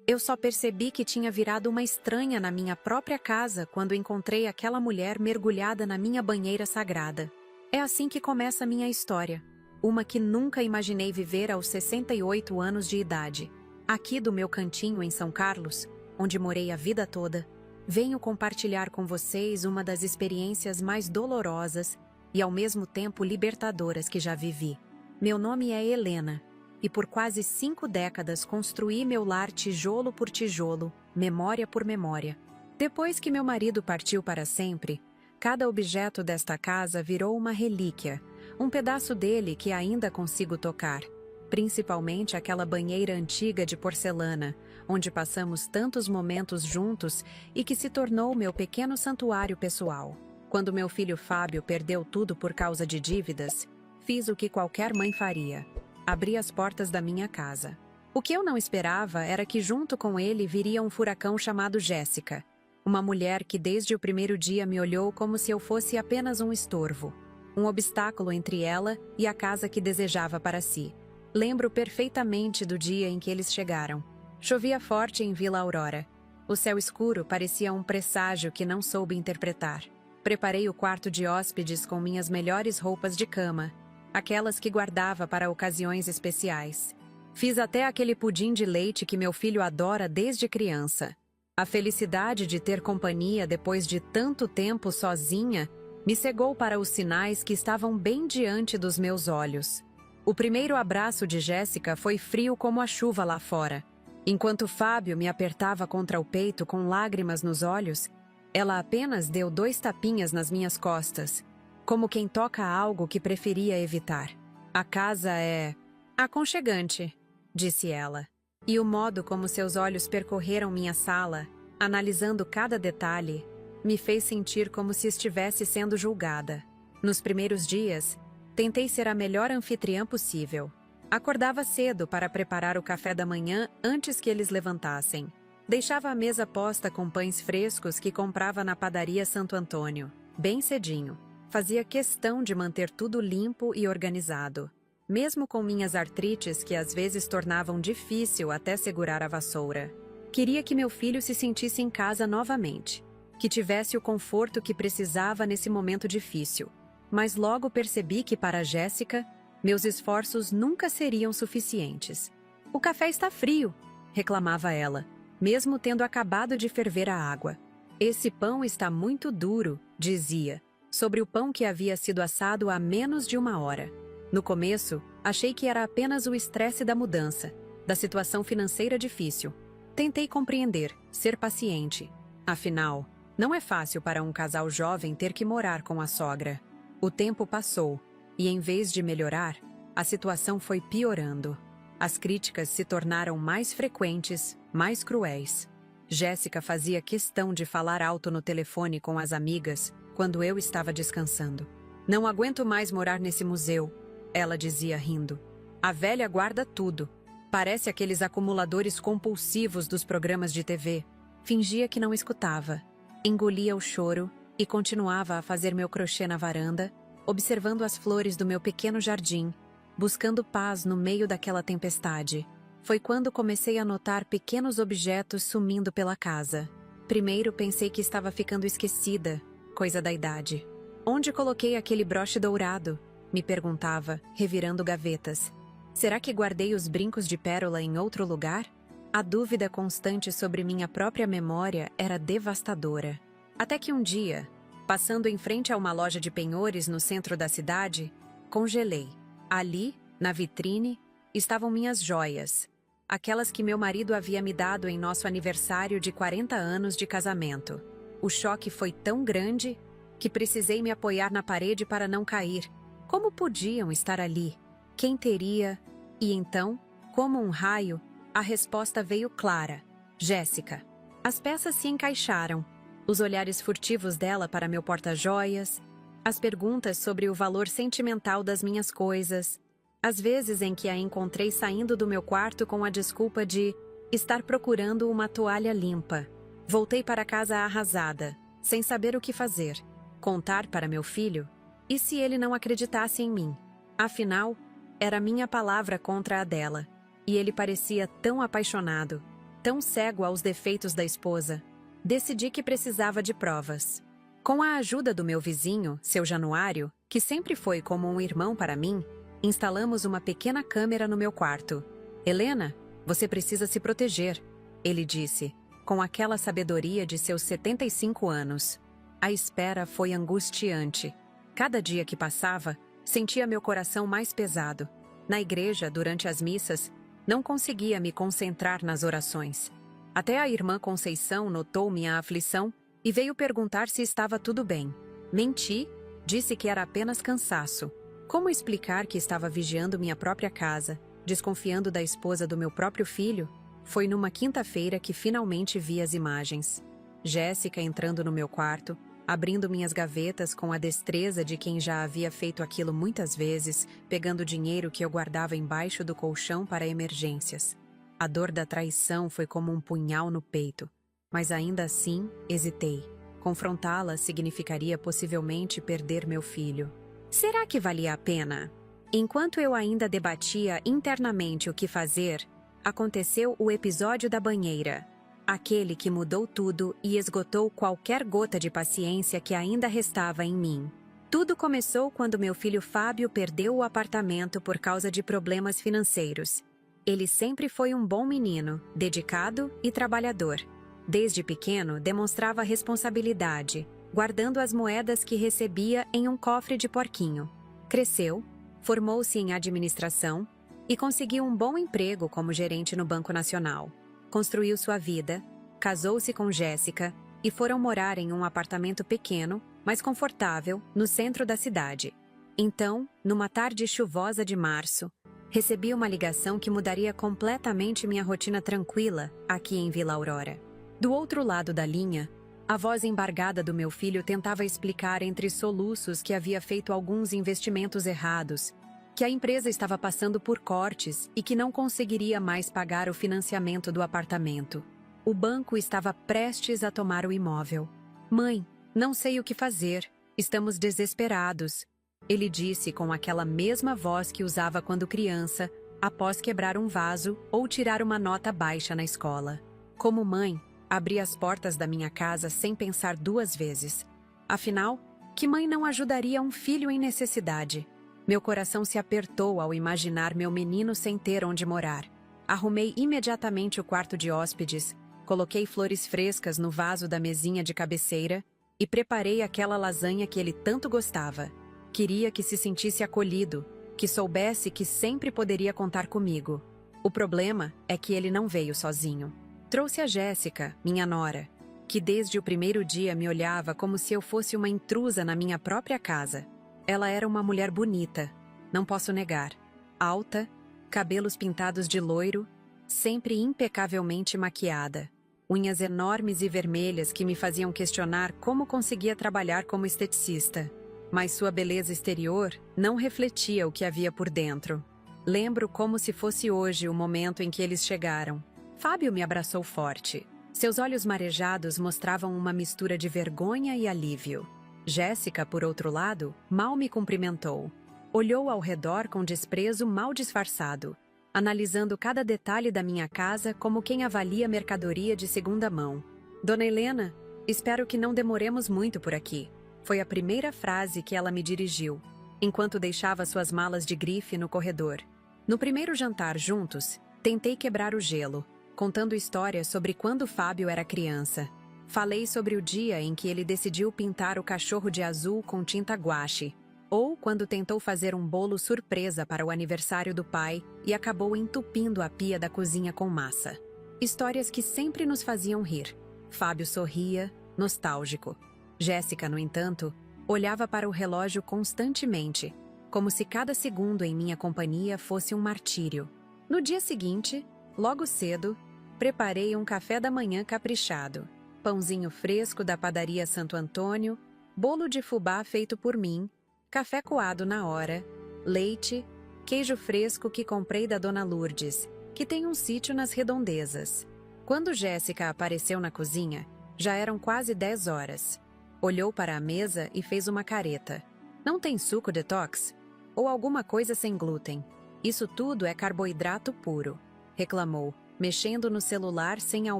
Eu só percebi que tinha virado uma estranha na minha própria casa quando encontrei aquela mulher mergulhada na minha banheira sagrada. É assim que começa a minha história. Uma que nunca imaginei viver aos 68 anos de idade. Aqui do meu cantinho em São Carlos, onde morei a vida toda, venho compartilhar com vocês uma das experiências mais dolorosas e ao mesmo tempo libertadoras que já vivi. Meu nome é Helena. E por quase 5 décadas construí meu lar tijolo por tijolo, memória por memória. Depois que meu marido partiu para sempre, cada objeto desta casa virou uma relíquia, um pedaço dele que ainda consigo tocar. Principalmente aquela banheira antiga de porcelana, onde passamos tantos momentos juntos e que se tornou meu pequeno santuário pessoal. Quando meu filho Fábio perdeu tudo por causa de dívidas, fiz o que qualquer mãe faria. Abri as portas da minha casa. O que eu não esperava era que junto com ele viria um furacão chamado Jéssica. Uma mulher que desde o primeiro dia me olhou como se eu fosse apenas um estorvo. Um obstáculo entre ela e a casa que desejava para si. Lembro perfeitamente do dia em que eles chegaram. Chovia forte em Vila Aurora. O céu escuro parecia um presságio que não soube interpretar. Preparei o quarto de hóspedes com minhas melhores roupas de cama, aquelas que guardava para ocasiões especiais. Fiz até aquele pudim de leite que meu filho adora desde criança. A felicidade de ter companhia depois de tanto tempo sozinha me cegou para os sinais que estavam bem diante dos meus olhos. O primeiro abraço de Jéssica foi frio como a chuva lá fora. Enquanto Fábio me apertava contra o peito com lágrimas nos olhos, ela apenas deu 2 tapinhas nas minhas costas, como quem toca algo que preferia evitar. A casa é aconchegante, disse ela. E o modo como seus olhos percorreram minha sala, analisando cada detalhe, me fez sentir como se estivesse sendo julgada. Nos primeiros dias, tentei ser a melhor anfitriã possível. Acordava cedo para preparar o café da manhã antes que eles levantassem. Deixava a mesa posta com pães frescos que comprava na padaria Santo Antônio, bem cedinho. Fazia questão de manter tudo limpo e organizado, mesmo com minhas artrites que às vezes tornavam difícil até segurar a vassoura. Queria que meu filho se sentisse em casa novamente, que tivesse o conforto que precisava nesse momento difícil. Mas logo percebi que para Jéssica, meus esforços nunca seriam suficientes. "O café está frio", reclamava ela, mesmo tendo acabado de ferver a água. "Esse pão está muito duro", dizia, sobre o pão que havia sido assado há menos de 1 hora. No começo, achei que era apenas o estresse da mudança, da situação financeira difícil. Tentei compreender, ser paciente. Afinal, não é fácil para um casal jovem ter que morar com a sogra. O tempo passou, e em vez de melhorar, a situação foi piorando. As críticas se tornaram mais frequentes, mais cruéis. Jéssica fazia questão de falar alto no telefone com as amigas quando eu estava descansando. "Não aguento mais morar nesse museu", ela dizia rindo. "A velha guarda tudo. Parece aqueles acumuladores compulsivos dos programas de TV." Fingia que não escutava. Engolia o choro e continuava a fazer meu crochê na varanda, observando as flores do meu pequeno jardim, buscando paz no meio daquela tempestade. Foi quando comecei a notar pequenos objetos sumindo pela casa. Primeiro pensei que estava ficando esquecida, coisa da idade. "Onde coloquei aquele broche dourado?", me perguntava, revirando gavetas. "Será que guardei os brincos de pérola em outro lugar?" A dúvida constante sobre minha própria memória era devastadora. Até que um dia, passando em frente a uma loja de penhores no centro da cidade, congelei. Ali, na vitrine, estavam minhas joias, aquelas que meu marido havia me dado em nosso aniversário de 40 anos de casamento. O choque foi tão grande que precisei me apoiar na parede para não cair. Como podiam estar ali? Quem teria? E então, como um raio, a resposta veio clara: Jéssica. As peças se encaixaram. Os olhares furtivos dela para meu porta-joias, as perguntas sobre o valor sentimental das minhas coisas, as vezes em que a encontrei saindo do meu quarto com a desculpa de estar procurando uma toalha limpa. Voltei para casa arrasada, sem saber o que fazer. Contar para meu filho? E se ele não acreditasse em mim? Afinal, era minha palavra contra a dela. E ele parecia tão apaixonado. tão cego aos defeitos da esposa. Decidi que precisava de provas. Com a ajuda do meu vizinho, seu Januário, que sempre foi como um irmão para mim, instalamos uma pequena câmera no meu quarto. Helena, você precisa se proteger, ele disse, com aquela sabedoria de seus 75 anos. A espera foi angustiante. Cada dia que passava, sentia meu coração mais pesado. Na igreja, durante as missas, não conseguia me concentrar nas orações. Até a irmã Conceição notou minha aflição e veio perguntar se estava tudo bem. Menti, disse que era apenas cansaço. Como explicar que estava vigiando minha própria casa, desconfiando da esposa do meu próprio filho? Foi numa quinta-feira que finalmente vi as imagens. Jéssica entrando no meu quarto, abrindo minhas gavetas com a destreza de quem já havia feito aquilo muitas vezes, pegando dinheiro que eu guardava embaixo do colchão para emergências. A dor da traição foi como um punhal no peito, mas ainda assim hesitei. Confrontá-la significaria possivelmente perder meu filho. Será que valia a pena? Enquanto eu ainda debatia internamente o que fazer, aconteceu o episódio da banheira. Aquele que mudou tudo e esgotou qualquer gota de paciência que ainda restava em mim. Tudo começou quando meu filho Fábio perdeu o apartamento por causa de problemas financeiros. Ele sempre foi um bom menino, dedicado e trabalhador. Desde pequeno, demonstrava responsabilidade, guardando as moedas que recebia em um cofre de porquinho. Cresceu, formou-se em administração e conseguiu um bom emprego como gerente no Banco Nacional. Construiu sua vida, casou-se com Jéssica e foram morar em um apartamento pequeno, mas confortável, no centro da cidade. Então, numa tarde chuvosa de março, recebi uma ligação que mudaria completamente minha rotina tranquila aqui em Vila Aurora. Do outro lado da linha, a voz embargada do meu filho tentava explicar entre soluços que havia feito alguns investimentos errados, que a empresa estava passando por cortes e que não conseguiria mais pagar o financiamento do apartamento. O banco estava prestes a tomar o imóvel. Mãe, não sei o que fazer. Estamos desesperados. Ele disse com aquela mesma voz que usava quando criança, após quebrar um vaso ou tirar uma nota baixa na escola. Como mãe, abri as portas da minha casa sem pensar duas vezes. Afinal, que mãe não ajudaria um filho em necessidade? Meu coração se apertou ao imaginar meu menino sem ter onde morar. Arrumei imediatamente o quarto de hóspedes, coloquei flores frescas no vaso da mesinha de cabeceira e preparei aquela lasanha que ele tanto gostava. Queria que se sentisse acolhido, que soubesse que sempre poderia contar comigo. O problema é que ele não veio sozinho. Trouxe a Jéssica, minha nora, que desde o primeiro dia me olhava como se eu fosse uma intrusa na minha própria casa. Ela era uma mulher bonita, não posso negar. Alta, cabelos pintados de loiro, sempre impecavelmente maquiada. Unhas enormes e vermelhas que me faziam questionar como conseguia trabalhar como esteticista. Mas sua beleza exterior não refletia o que havia por dentro. Lembro como se fosse hoje o momento em que eles chegaram. Fábio me abraçou forte. Seus olhos marejados mostravam uma mistura de vergonha e alívio. Jéssica, por outro lado, mal me cumprimentou. Olhou ao redor com desprezo mal disfarçado, analisando cada detalhe da minha casa como quem avalia mercadoria de segunda mão. Dona Helena, espero que não demoremos muito por aqui. Foi a primeira frase que ela me dirigiu, enquanto deixava suas malas de grife no corredor. No primeiro jantar juntos, tentei quebrar o gelo, contando histórias sobre quando Fábio era criança. Falei sobre o dia em que ele decidiu pintar o cachorro de azul com tinta guache, ou quando tentou fazer um bolo surpresa para o aniversário do pai e acabou entupindo a pia da cozinha com massa. Histórias que sempre nos faziam rir. Fábio sorria, nostálgico. Jéssica, no entanto, olhava para o relógio constantemente, como se cada segundo em minha companhia fosse um martírio. No dia seguinte, logo cedo, preparei um café da manhã caprichado. Pãozinho fresco da padaria Santo Antônio, bolo de fubá feito por mim, café coado na hora, leite, queijo fresco que comprei da Dona Lourdes, que tem um sítio nas redondezas. Quando Jéssica apareceu na cozinha, já eram quase 10 horas. Olhou para a mesa e fez uma careta. Não tem suco detox? Ou alguma coisa sem glúten? Isso tudo é carboidrato puro, reclamou, mexendo no celular sem ao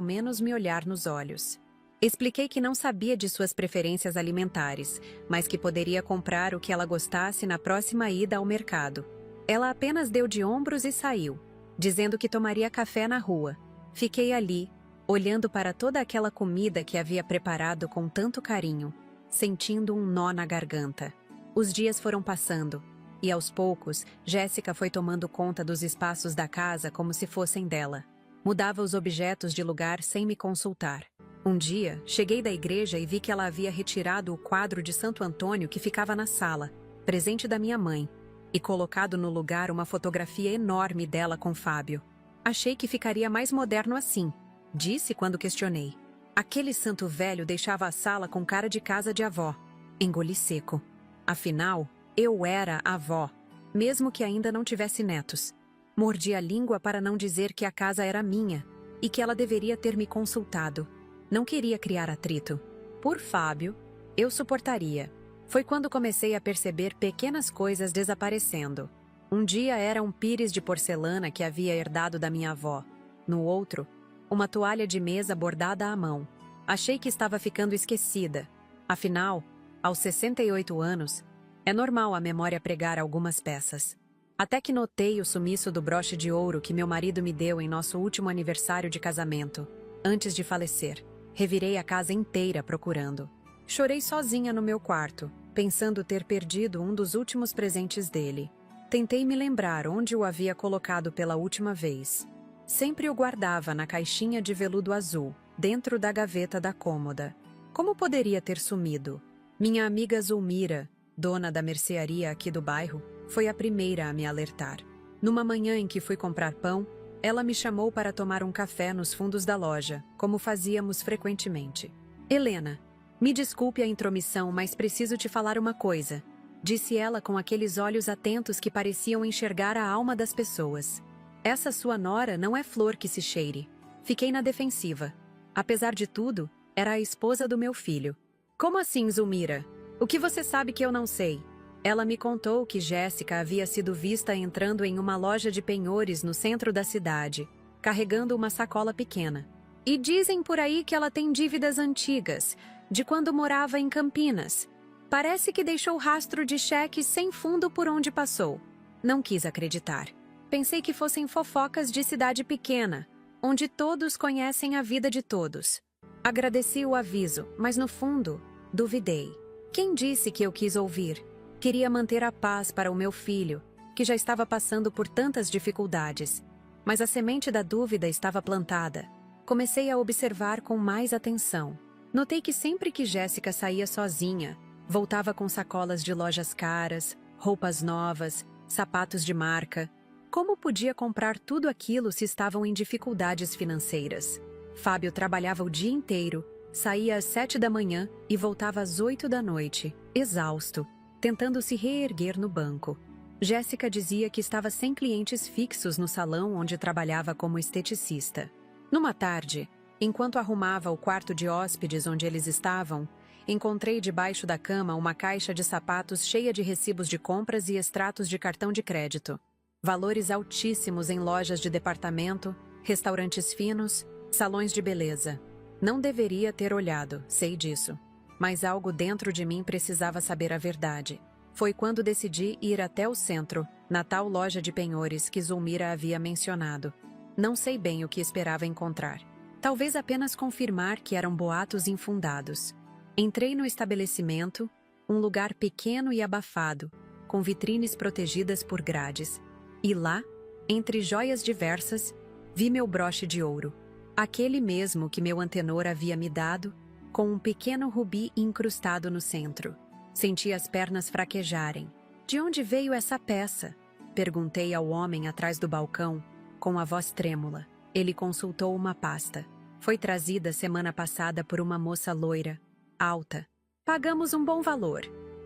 menos me olhar nos olhos. Expliquei que não sabia de suas preferências alimentares, mas que poderia comprar o que ela gostasse na próxima ida ao mercado. Ela apenas deu de ombros e saiu, dizendo que tomaria café na rua. Fiquei ali, olhando para toda aquela comida que havia preparado com tanto carinho, sentindo um nó na garganta. Os dias foram passando, e aos poucos, Jéssica foi tomando conta dos espaços da casa como se fossem dela. Mudava os objetos de lugar sem me consultar. Um dia, cheguei da igreja e vi que ela havia retirado o quadro de Santo Antônio que ficava na sala, presente da minha mãe, e colocado no lugar uma fotografia enorme dela com Fábio. Achei que ficaria mais moderno assim, disse quando questionei. Aquele santo velho deixava a sala com cara de casa de avó. Engoli seco. Afinal, eu era a avó, mesmo que ainda não tivesse netos. Mordi a língua para não dizer que a casa era minha e que ela deveria ter me consultado. Não queria criar atrito. Por Fábio, eu suportaria. Foi quando comecei a perceber pequenas coisas desaparecendo. Um dia era um pires de porcelana que havia herdado da minha avó. No outro, uma toalha de mesa bordada à mão. Achei que estava ficando esquecida. Afinal, aos 68 anos, é normal a memória pregar algumas peças. Até que notei o sumiço do broche de ouro que meu marido me deu em nosso último aniversário de casamento, antes de falecer. Revirei a casa inteira procurando. Chorei sozinha no meu quarto, pensando ter perdido um dos últimos presentes dele. Tentei me lembrar onde o havia colocado pela última vez. Sempre o guardava na caixinha de veludo azul, dentro da gaveta da cômoda. Como poderia ter sumido? Minha amiga Zulmira, dona da mercearia aqui do bairro, foi a primeira a me alertar. Numa manhã em que fui comprar pão, ela me chamou para tomar um café nos fundos da loja, como fazíamos frequentemente. Helena, me desculpe a intromissão, mas preciso te falar uma coisa, disse ela com aqueles olhos atentos que pareciam enxergar a alma das pessoas. Essa sua nora não é flor que se cheire. Fiquei na defensiva. Apesar de tudo, era a esposa do meu filho. Como assim, Zulmira? O que você sabe que eu não sei? Ela me contou que Jéssica havia sido vista entrando em uma loja de penhores no centro da cidade, carregando uma sacola pequena. E dizem por aí que ela tem dívidas antigas, de quando morava em Campinas. Parece que deixou rastro de cheques sem fundo por onde passou. Não quis acreditar. Pensei que fossem fofocas de cidade pequena, onde todos conhecem a vida de todos. Agradeci o aviso, mas no fundo, duvidei. Quem disse que eu quis ouvir? Queria manter a paz para o meu filho, que já estava passando por tantas dificuldades. Mas a semente da dúvida estava plantada. Comecei a observar com mais atenção. Notei que sempre que Jéssica saía sozinha, voltava com sacolas de lojas caras, roupas novas, sapatos de marca. Como podia comprar tudo aquilo se estavam em dificuldades financeiras? Fábio trabalhava o dia inteiro, saía às 7 da manhã e voltava às 8 da noite, exausto, tentando se reerguer no banco. Jéssica dizia que estava sem clientes fixos no salão onde trabalhava como esteticista. Numa tarde, enquanto arrumava o quarto de hóspedes onde eles estavam, encontrei debaixo da cama uma caixa de sapatos cheia de recibos de compras e extratos de cartão de crédito. Valores altíssimos em lojas de departamento, restaurantes finos, salões de beleza. Não deveria ter olhado, sei disso. Mas algo dentro de mim precisava saber a verdade. Foi quando decidi ir até o centro, na tal loja de penhores que Zulmira havia mencionado. Não sei bem o que esperava encontrar. Talvez apenas confirmar que eram boatos infundados. Entrei no estabelecimento, um lugar pequeno e abafado, com vitrines protegidas por grades. E lá, entre joias diversas, vi meu broche de ouro. Aquele mesmo que meu antenor havia me dado, com um pequeno rubi incrustado no centro. Senti as pernas fraquejarem. De onde veio essa peça? Perguntei ao homem atrás do balcão, com a voz trêmula. Ele consultou uma pasta. Foi trazida semana passada por uma moça loira, alta. Pagamos um bom valor.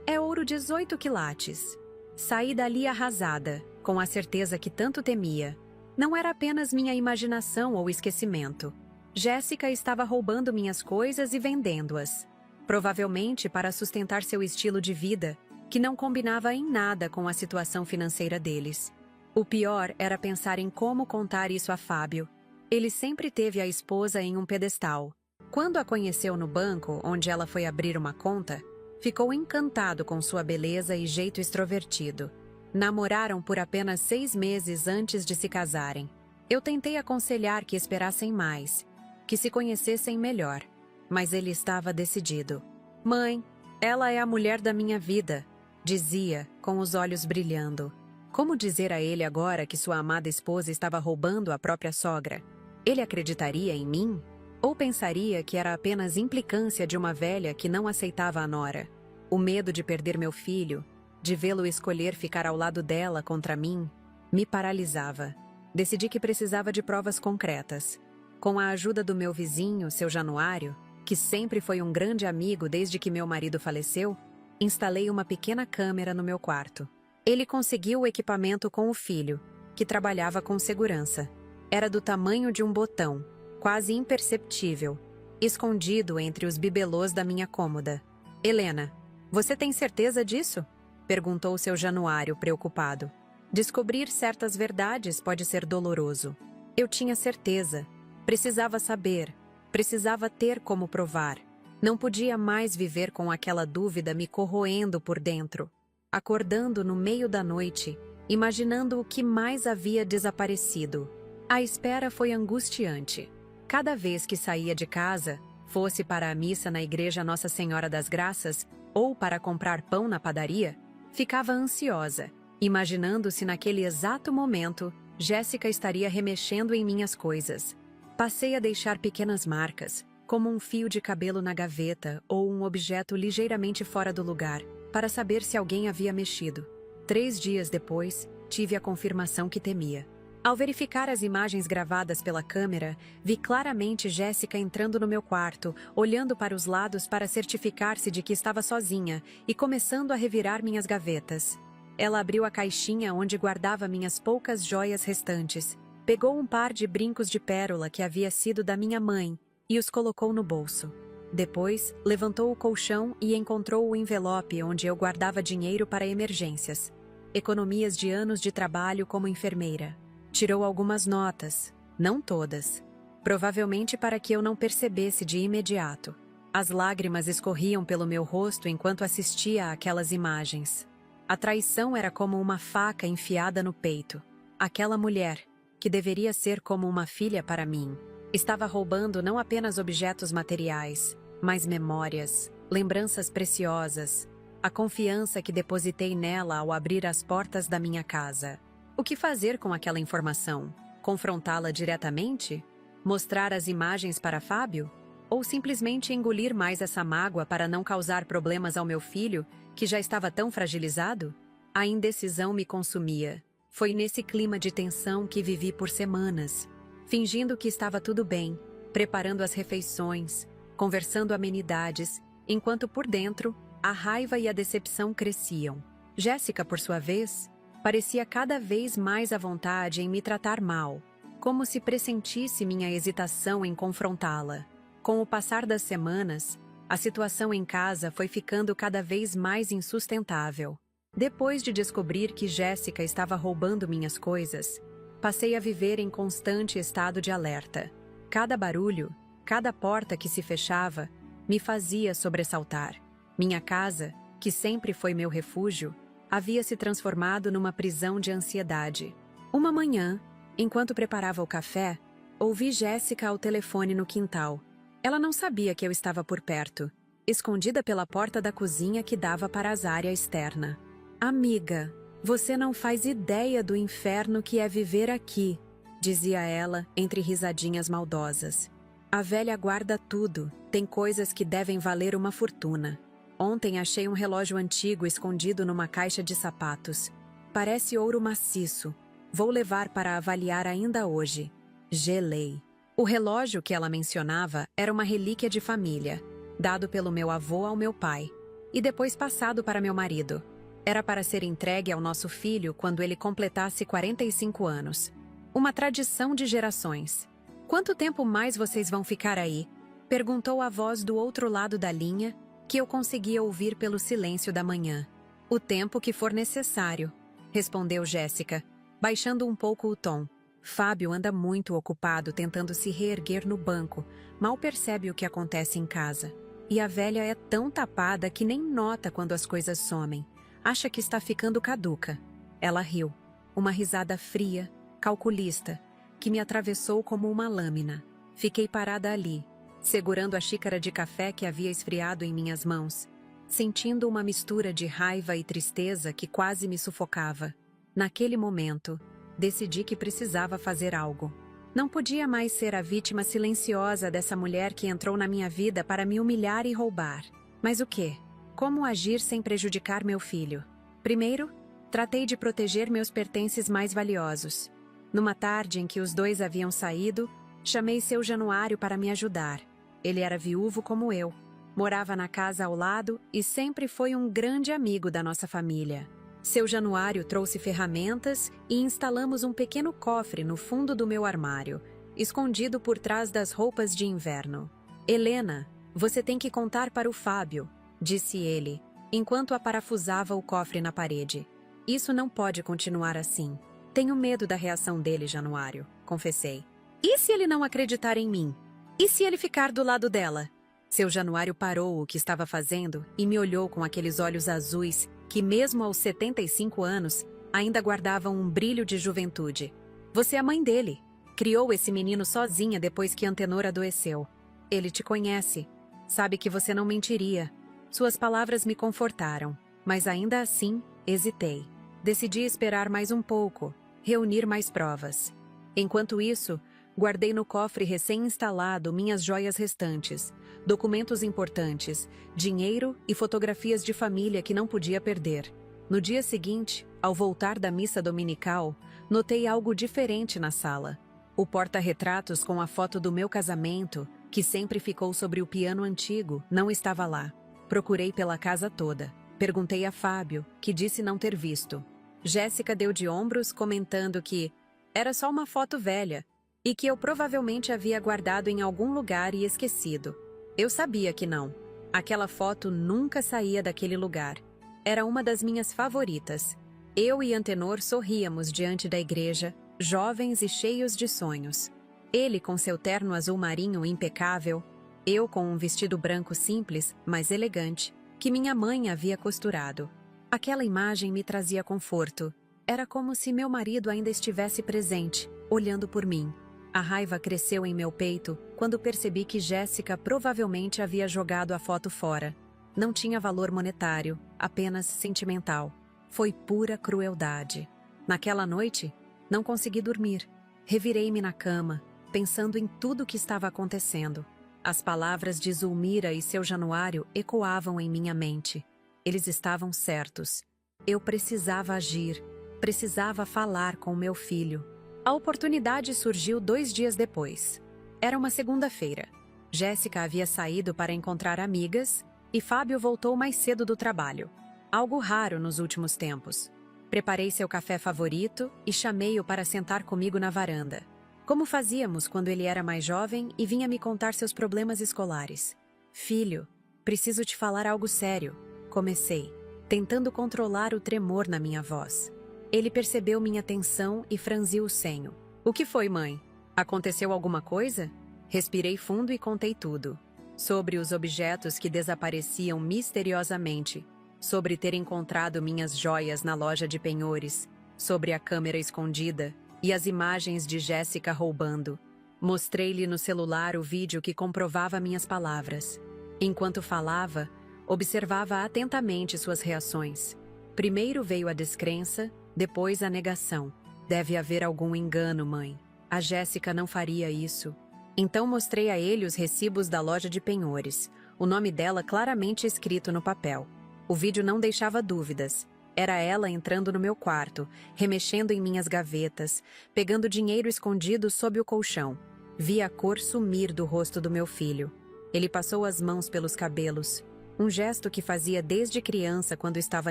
É ouro 18 quilates. Saí dali arrasada, com a certeza que tanto temia. Não era apenas minha imaginação ou esquecimento. Jéssica estava roubando minhas coisas e vendendo-as. Provavelmente para sustentar seu estilo de vida, que não combinava em nada com a situação financeira deles. O pior era pensar em como contar isso a Fábio. Ele sempre teve a esposa em um pedestal. Quando a conheceu no banco, onde ela foi abrir uma conta, ficou encantado com sua beleza e jeito extrovertido. Namoraram por apenas 6 meses antes de se casarem. Eu tentei aconselhar que esperassem mais, que se conhecessem melhor, mas ele estava decidido. Mãe, ela é a mulher da minha vida, dizia, com os olhos brilhando. Como dizer a ele agora que sua amada esposa estava roubando a própria sogra? Ele acreditaria em mim? Ou pensaria que era apenas implicância de uma velha que não aceitava a nora? O medo de perder meu filho, de vê-lo escolher ficar ao lado dela contra mim, me paralisava. Decidi que precisava de provas concretas. Com a ajuda do meu vizinho, seu Januário, que sempre foi um grande amigo desde que meu marido faleceu, instalei uma pequena câmera no meu quarto. Ele conseguiu o equipamento com o filho, que trabalhava com segurança. Era do tamanho de um botão, quase imperceptível, escondido entre os bibelôs da minha cômoda. Helena, você tem certeza disso? Perguntou seu Januário, preocupado. Descobrir certas verdades pode ser doloroso. Eu tinha certeza. Precisava saber. Precisava ter como provar. Não podia mais viver com aquela dúvida me corroendo por dentro. Acordando no meio da noite, imaginando o que mais havia desaparecido. A espera foi angustiante. Cada vez que saía de casa, fosse para a missa na igreja Nossa Senhora das Graças ou para comprar pão na padaria, ficava ansiosa, imaginando se naquele exato momento Jéssica estaria remexendo em minhas coisas. Passei a deixar pequenas marcas, como um fio de cabelo na gaveta ou um objeto ligeiramente fora do lugar, para saber se alguém havia mexido. 3 dias depois, tive a confirmação que temia. Ao verificar as imagens gravadas pela câmera, vi claramente Jéssica entrando no meu quarto, olhando para os lados para certificar-se de que estava sozinha e começando a revirar minhas gavetas. Ela abriu a caixinha onde guardava minhas poucas joias restantes, pegou um par de brincos de pérola que havia sido da minha mãe e os colocou no bolso. Depois, levantou o colchão e encontrou o envelope onde eu guardava dinheiro para emergências. Economias de anos de trabalho como enfermeira. Tirou algumas notas, não todas, provavelmente para que eu não percebesse de imediato. As lágrimas escorriam pelo meu rosto enquanto assistia àquelas imagens. A traição era como uma faca enfiada no peito. Aquela mulher, que deveria ser como uma filha para mim, estava roubando não apenas objetos materiais, mas memórias, lembranças preciosas, a confiança que depositei nela ao abrir as portas da minha casa. O que fazer com aquela informação? Confrontá-la diretamente? Mostrar as imagens para Fábio? Ou simplesmente engolir mais essa mágoa para não causar problemas ao meu filho, que já estava tão fragilizado? A indecisão me consumia. Foi nesse clima de tensão que vivi por semanas, fingindo que estava tudo bem, preparando as refeições, conversando amenidades, enquanto por dentro, a raiva e a decepção cresciam. Jéssica, por sua vez, parecia cada vez mais à vontade em me tratar mal, como se pressentisse minha hesitação em confrontá-la. Com o passar das semanas, a situação em casa foi ficando cada vez mais insustentável. Depois de descobrir que Jéssica estava roubando minhas coisas, passei a viver em constante estado de alerta. Cada barulho, cada porta que se fechava, me fazia sobressaltar. Minha casa, que sempre foi meu refúgio, havia se transformado numa prisão de ansiedade. Uma manhã, enquanto preparava o café, ouvi Jéssica ao telefone no quintal. Ela não sabia que eu estava por perto, escondida pela porta da cozinha que dava para a área externa. Amiga, você não faz ideia do inferno que é viver aqui, dizia ela entre risadinhas maldosas. A velha guarda tudo, tem coisas que devem valer uma fortuna. Ontem achei um relógio antigo escondido numa caixa de sapatos. Parece ouro maciço. Vou levar para avaliar ainda hoje. Gelei. O relógio que ela mencionava era uma relíquia de família, dado pelo meu avô ao meu pai, e depois passado para meu marido. Era para ser entregue ao nosso filho quando ele completasse 45 anos. Uma tradição de gerações. Quanto tempo mais vocês vão ficar aí? Perguntou a voz do outro lado da linha, que eu conseguia ouvir pelo silêncio da manhã. O tempo que for necessário, respondeu Jéssica, baixando um pouco o tom. Fábio anda muito ocupado tentando se reerguer no banco, mal percebe o que acontece em casa. E a velha é tão tapada que nem nota quando as coisas somem. Acha que está ficando caduca. Ela riu. Uma risada fria, calculista, que me atravessou como uma lâmina. Fiquei parada ali, segurando a xícara de café que havia esfriado em minhas mãos, sentindo uma mistura de raiva e tristeza que quase me sufocava. Naquele momento, decidi que precisava fazer algo. Não podia mais ser a vítima silenciosa dessa mulher que entrou na minha vida para me humilhar e roubar. Mas o quê? Como agir sem prejudicar meu filho? Primeiro, tratei de proteger meus pertences mais valiosos. Numa tarde em que os dois haviam saído, chamei seu Januário para me ajudar. Ele era viúvo como eu, morava na casa ao lado e sempre foi um grande amigo da nossa família. Seu Januário trouxe ferramentas e instalamos um pequeno cofre no fundo do meu armário, escondido por trás das roupas de inverno. Helena, você tem que contar para o Fábio, disse ele, enquanto parafusava o cofre na parede. Isso não pode continuar assim. Tenho medo da reação dele, Januário, confessei. E se ele não acreditar em mim? E se ele ficar do lado dela? Seu Januário parou o que estava fazendo e me olhou com aqueles olhos azuis que, mesmo aos 75 anos, ainda guardavam um brilho de juventude. Você é a mãe dele. Criou esse menino sozinha depois que Antenor adoeceu. Ele te conhece. Sabe que você não mentiria. Suas palavras me confortaram, mas ainda assim, hesitei. Decidi esperar mais um pouco, reunir mais provas. Enquanto isso, guardei no cofre recém-instalado minhas joias restantes, documentos importantes, dinheiro e fotografias de família que não podia perder. No dia seguinte, ao voltar da missa dominical, notei algo diferente na sala. O porta-retratos com a foto do meu casamento, que sempre ficou sobre o piano antigo, não estava lá. Procurei pela casa toda. Perguntei a Fábio, que disse não ter visto. Jéssica deu de ombros, comentando que era só uma foto velha e que eu provavelmente havia guardado em algum lugar e esquecido. Eu sabia que não. Aquela foto nunca saía daquele lugar. Era uma das minhas favoritas. Eu e Antenor sorríamos diante da igreja, jovens e cheios de sonhos. Ele com seu terno azul marinho impecável, eu com um vestido branco simples, mas elegante, que minha mãe havia costurado. Aquela imagem me trazia conforto. Era como se meu marido ainda estivesse presente, olhando por mim. A raiva cresceu em meu peito quando percebi que Jéssica provavelmente havia jogado a foto fora. Não tinha valor monetário, apenas sentimental. Foi pura crueldade. Naquela noite, não consegui dormir. Revirei-me na cama, pensando em tudo o que estava acontecendo. As palavras de Zulmira e seu Januário ecoavam em minha mente. Eles estavam certos. Eu precisava agir, precisava falar com meu filho. A oportunidade surgiu 2 dias depois. Era uma segunda-feira. Jéssica havia saído para encontrar amigas e Fábio voltou mais cedo do trabalho. Algo raro nos últimos tempos. Preparei seu café favorito e chamei-o para sentar comigo na varanda. Como fazíamos quando ele era mais jovem e vinha me contar seus problemas escolares. Filho, preciso te falar algo sério. Comecei, tentando controlar o tremor na minha voz. Ele percebeu minha tensão e franziu o senho. O que foi, mãe? Aconteceu alguma coisa? Respirei fundo e contei tudo. Sobre os objetos que desapareciam misteriosamente. Sobre ter encontrado minhas joias na loja de penhores. Sobre a câmera escondida e as imagens de Jéssica roubando. Mostrei-lhe no celular o vídeo que comprovava minhas palavras. Enquanto falava, observava atentamente suas reações. Primeiro veio a descrença, depois a negação. Deve haver algum engano, mãe. A Jéssica não faria isso. Então mostrei a ele os recibos da loja de penhores, o nome dela claramente escrito no papel. O vídeo não deixava dúvidas. Era ela entrando no meu quarto, remexendo em minhas gavetas, pegando dinheiro escondido sob o colchão. Vi a cor sumir do rosto do meu filho. Ele passou as mãos pelos cabelos, um gesto que fazia desde criança quando estava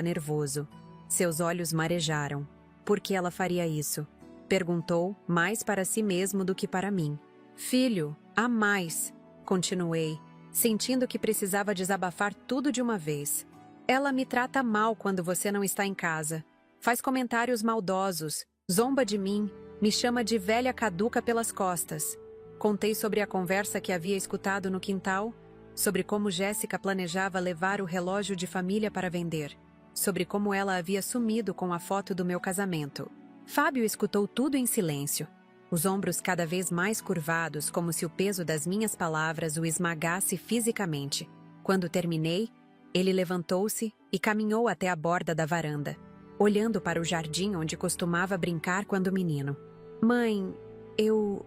nervoso. Seus olhos marejaram. Por que ela faria isso? Perguntou, mais para si mesmo do que para mim. Filho, há mais, continuei, sentindo que precisava desabafar tudo de uma vez. Ela me trata mal quando você não está em casa. Faz comentários maldosos, zomba de mim, Me chama de velha caduca pelas costas. Contei sobre a conversa que havia escutado no quintal, sobre como Jéssica planejava levar o relógio de família para vender, sobre como ela havia sumido com a foto do meu casamento. Fábio escutou tudo em silêncio, os ombros cada vez mais curvados, como se o peso das minhas palavras o esmagasse fisicamente. Quando terminei, ele levantou-se e caminhou até a borda da varanda, olhando para o jardim onde costumava brincar quando menino. Mãe, eu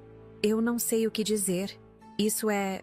não sei o que dizer. Isso é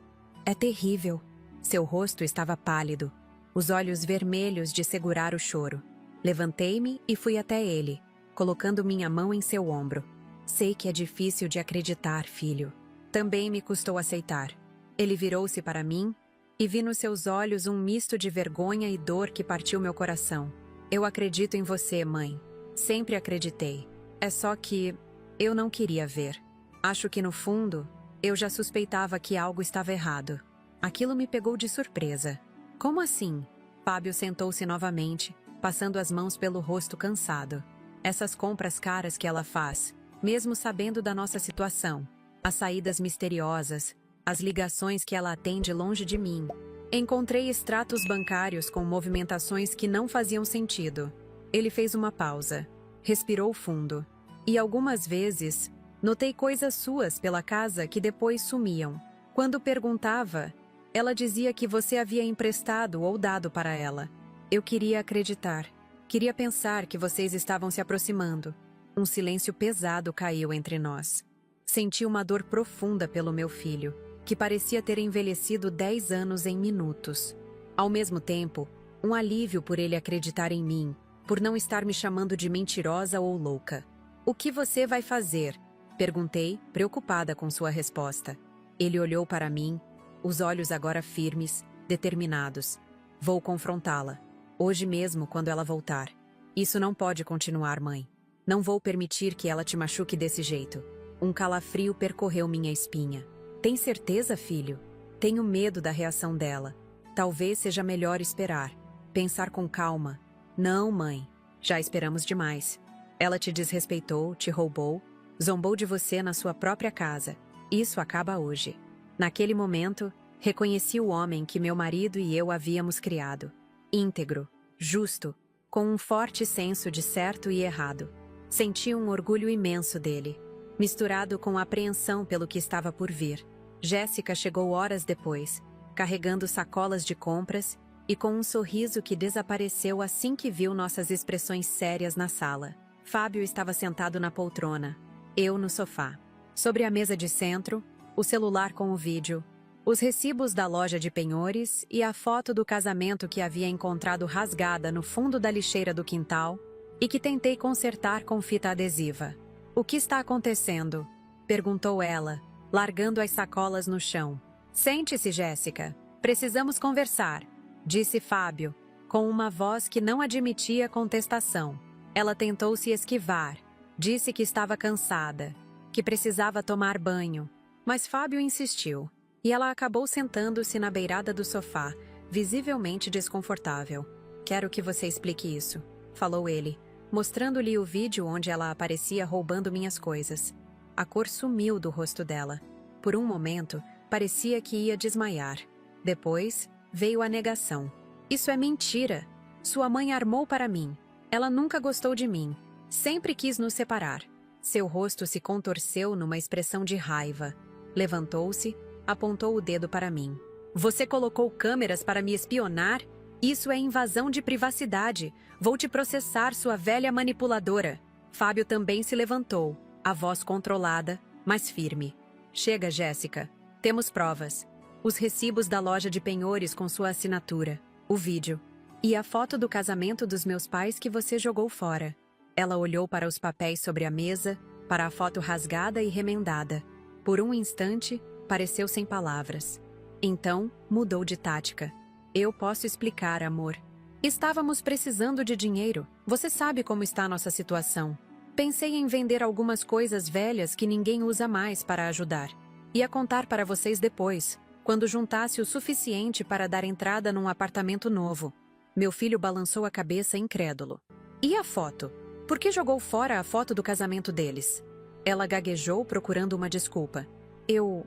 terrível. Seu rosto estava pálido, os olhos vermelhos de segurar o choro. Levantei-me e fui até ele, colocando minha mão em seu ombro. Sei que é difícil de acreditar, filho. Também me custou aceitar. Ele virou-se para mim e vi nos seus olhos um misto de vergonha e dor que partiu meu coração. Eu acredito em você, mãe. Sempre acreditei. É só que eu não queria ver. Acho que no fundo, eu já suspeitava que algo estava errado. Aquilo me pegou de surpresa. Como assim? Fábio sentou-se novamente, passando as mãos pelo rosto cansado. Essas compras caras que ela faz, mesmo sabendo da nossa situação. As saídas misteriosas, as ligações que ela atende longe de mim. Encontrei extratos bancários com movimentações que não faziam sentido. Ele fez uma pausa, respirou fundo. E algumas vezes, notei coisas suas pela casa que depois sumiam. Quando perguntava, ela dizia que você havia emprestado ou dado para ela. Eu queria acreditar. Queria pensar que vocês estavam se aproximando. Um silêncio pesado caiu entre nós. Senti uma dor profunda pelo meu filho, que parecia ter envelhecido 10 anos em minutos. Ao mesmo tempo, um alívio por ele acreditar em mim, por não estar me chamando de mentirosa ou louca. O que você vai fazer? Perguntei, preocupada com sua resposta. Ele olhou para mim, os olhos agora firmes, determinados. Vou confrontá-la. Hoje mesmo, quando ela voltar. Isso não pode continuar, mãe. Não vou permitir que ela te machuque desse jeito. Um calafrio percorreu minha espinha. Tem certeza, filho? Tenho medo da reação dela. Talvez seja melhor esperar. Pensar com calma. Não, mãe. Já esperamos demais. Ela te desrespeitou, te roubou, zombou de você na sua própria casa. Isso acaba hoje. Naquele momento, reconheci o homem que meu marido e eu havíamos criado. Íntegro, justo, com um forte senso de certo e errado. Senti um orgulho imenso dele, misturado com apreensão pelo que estava por vir. Jéssica chegou horas depois, carregando sacolas de compras e com um sorriso que desapareceu assim que viu nossas expressões sérias na sala. Fábio estava sentado na poltrona, eu no sofá. Sobre a mesa de centro, o celular com o vídeo, os recibos da loja de penhores e a foto do casamento que havia encontrado rasgada no fundo da lixeira do quintal e que tentei consertar com fita adesiva. O que está acontecendo? Perguntou ela, largando as sacolas no chão. Sente-se, Jéssica. Precisamos conversar, disse Fábio, com uma voz que não admitia contestação. Ela tentou se esquivar, disse que estava cansada, que precisava tomar banho. Mas Fábio insistiu, e ela acabou sentando-se na beirada do sofá, visivelmente desconfortável. Quero que você explique isso, falou ele, mostrando-lhe o vídeo onde ela aparecia roubando minhas coisas. A cor sumiu do rosto dela. Por um momento, parecia que ia desmaiar. Depois, veio a negação. Isso é mentira. Sua mãe armou para mim. Ela nunca gostou de mim. Sempre quis nos separar. Seu rosto se contorceu numa expressão de raiva. Levantou-se, apontou o dedo para mim. Você colocou câmeras para me espionar? Isso é invasão de privacidade. Vou te processar, sua velha manipuladora. Fábio também se levantou, a voz controlada, mas firme. Chega, Jéssica. Temos provas. Os recibos da loja de penhores com sua assinatura, o vídeo e a foto do casamento dos meus pais que você jogou fora. Ela olhou para os papéis sobre a mesa, para a foto rasgada e remendada. Por um instante, pareceu sem palavras. Então, mudou de tática. Eu posso explicar, amor. Estávamos precisando de dinheiro. Você sabe como está a nossa situação. Pensei em vender algumas coisas velhas que ninguém usa mais para ajudar. Ia contar para vocês depois, quando juntasse o suficiente para dar entrada num apartamento novo. Meu filho balançou a cabeça incrédulo. E a foto? Por que jogou fora a foto do casamento deles? Ela gaguejou procurando uma desculpa. Eu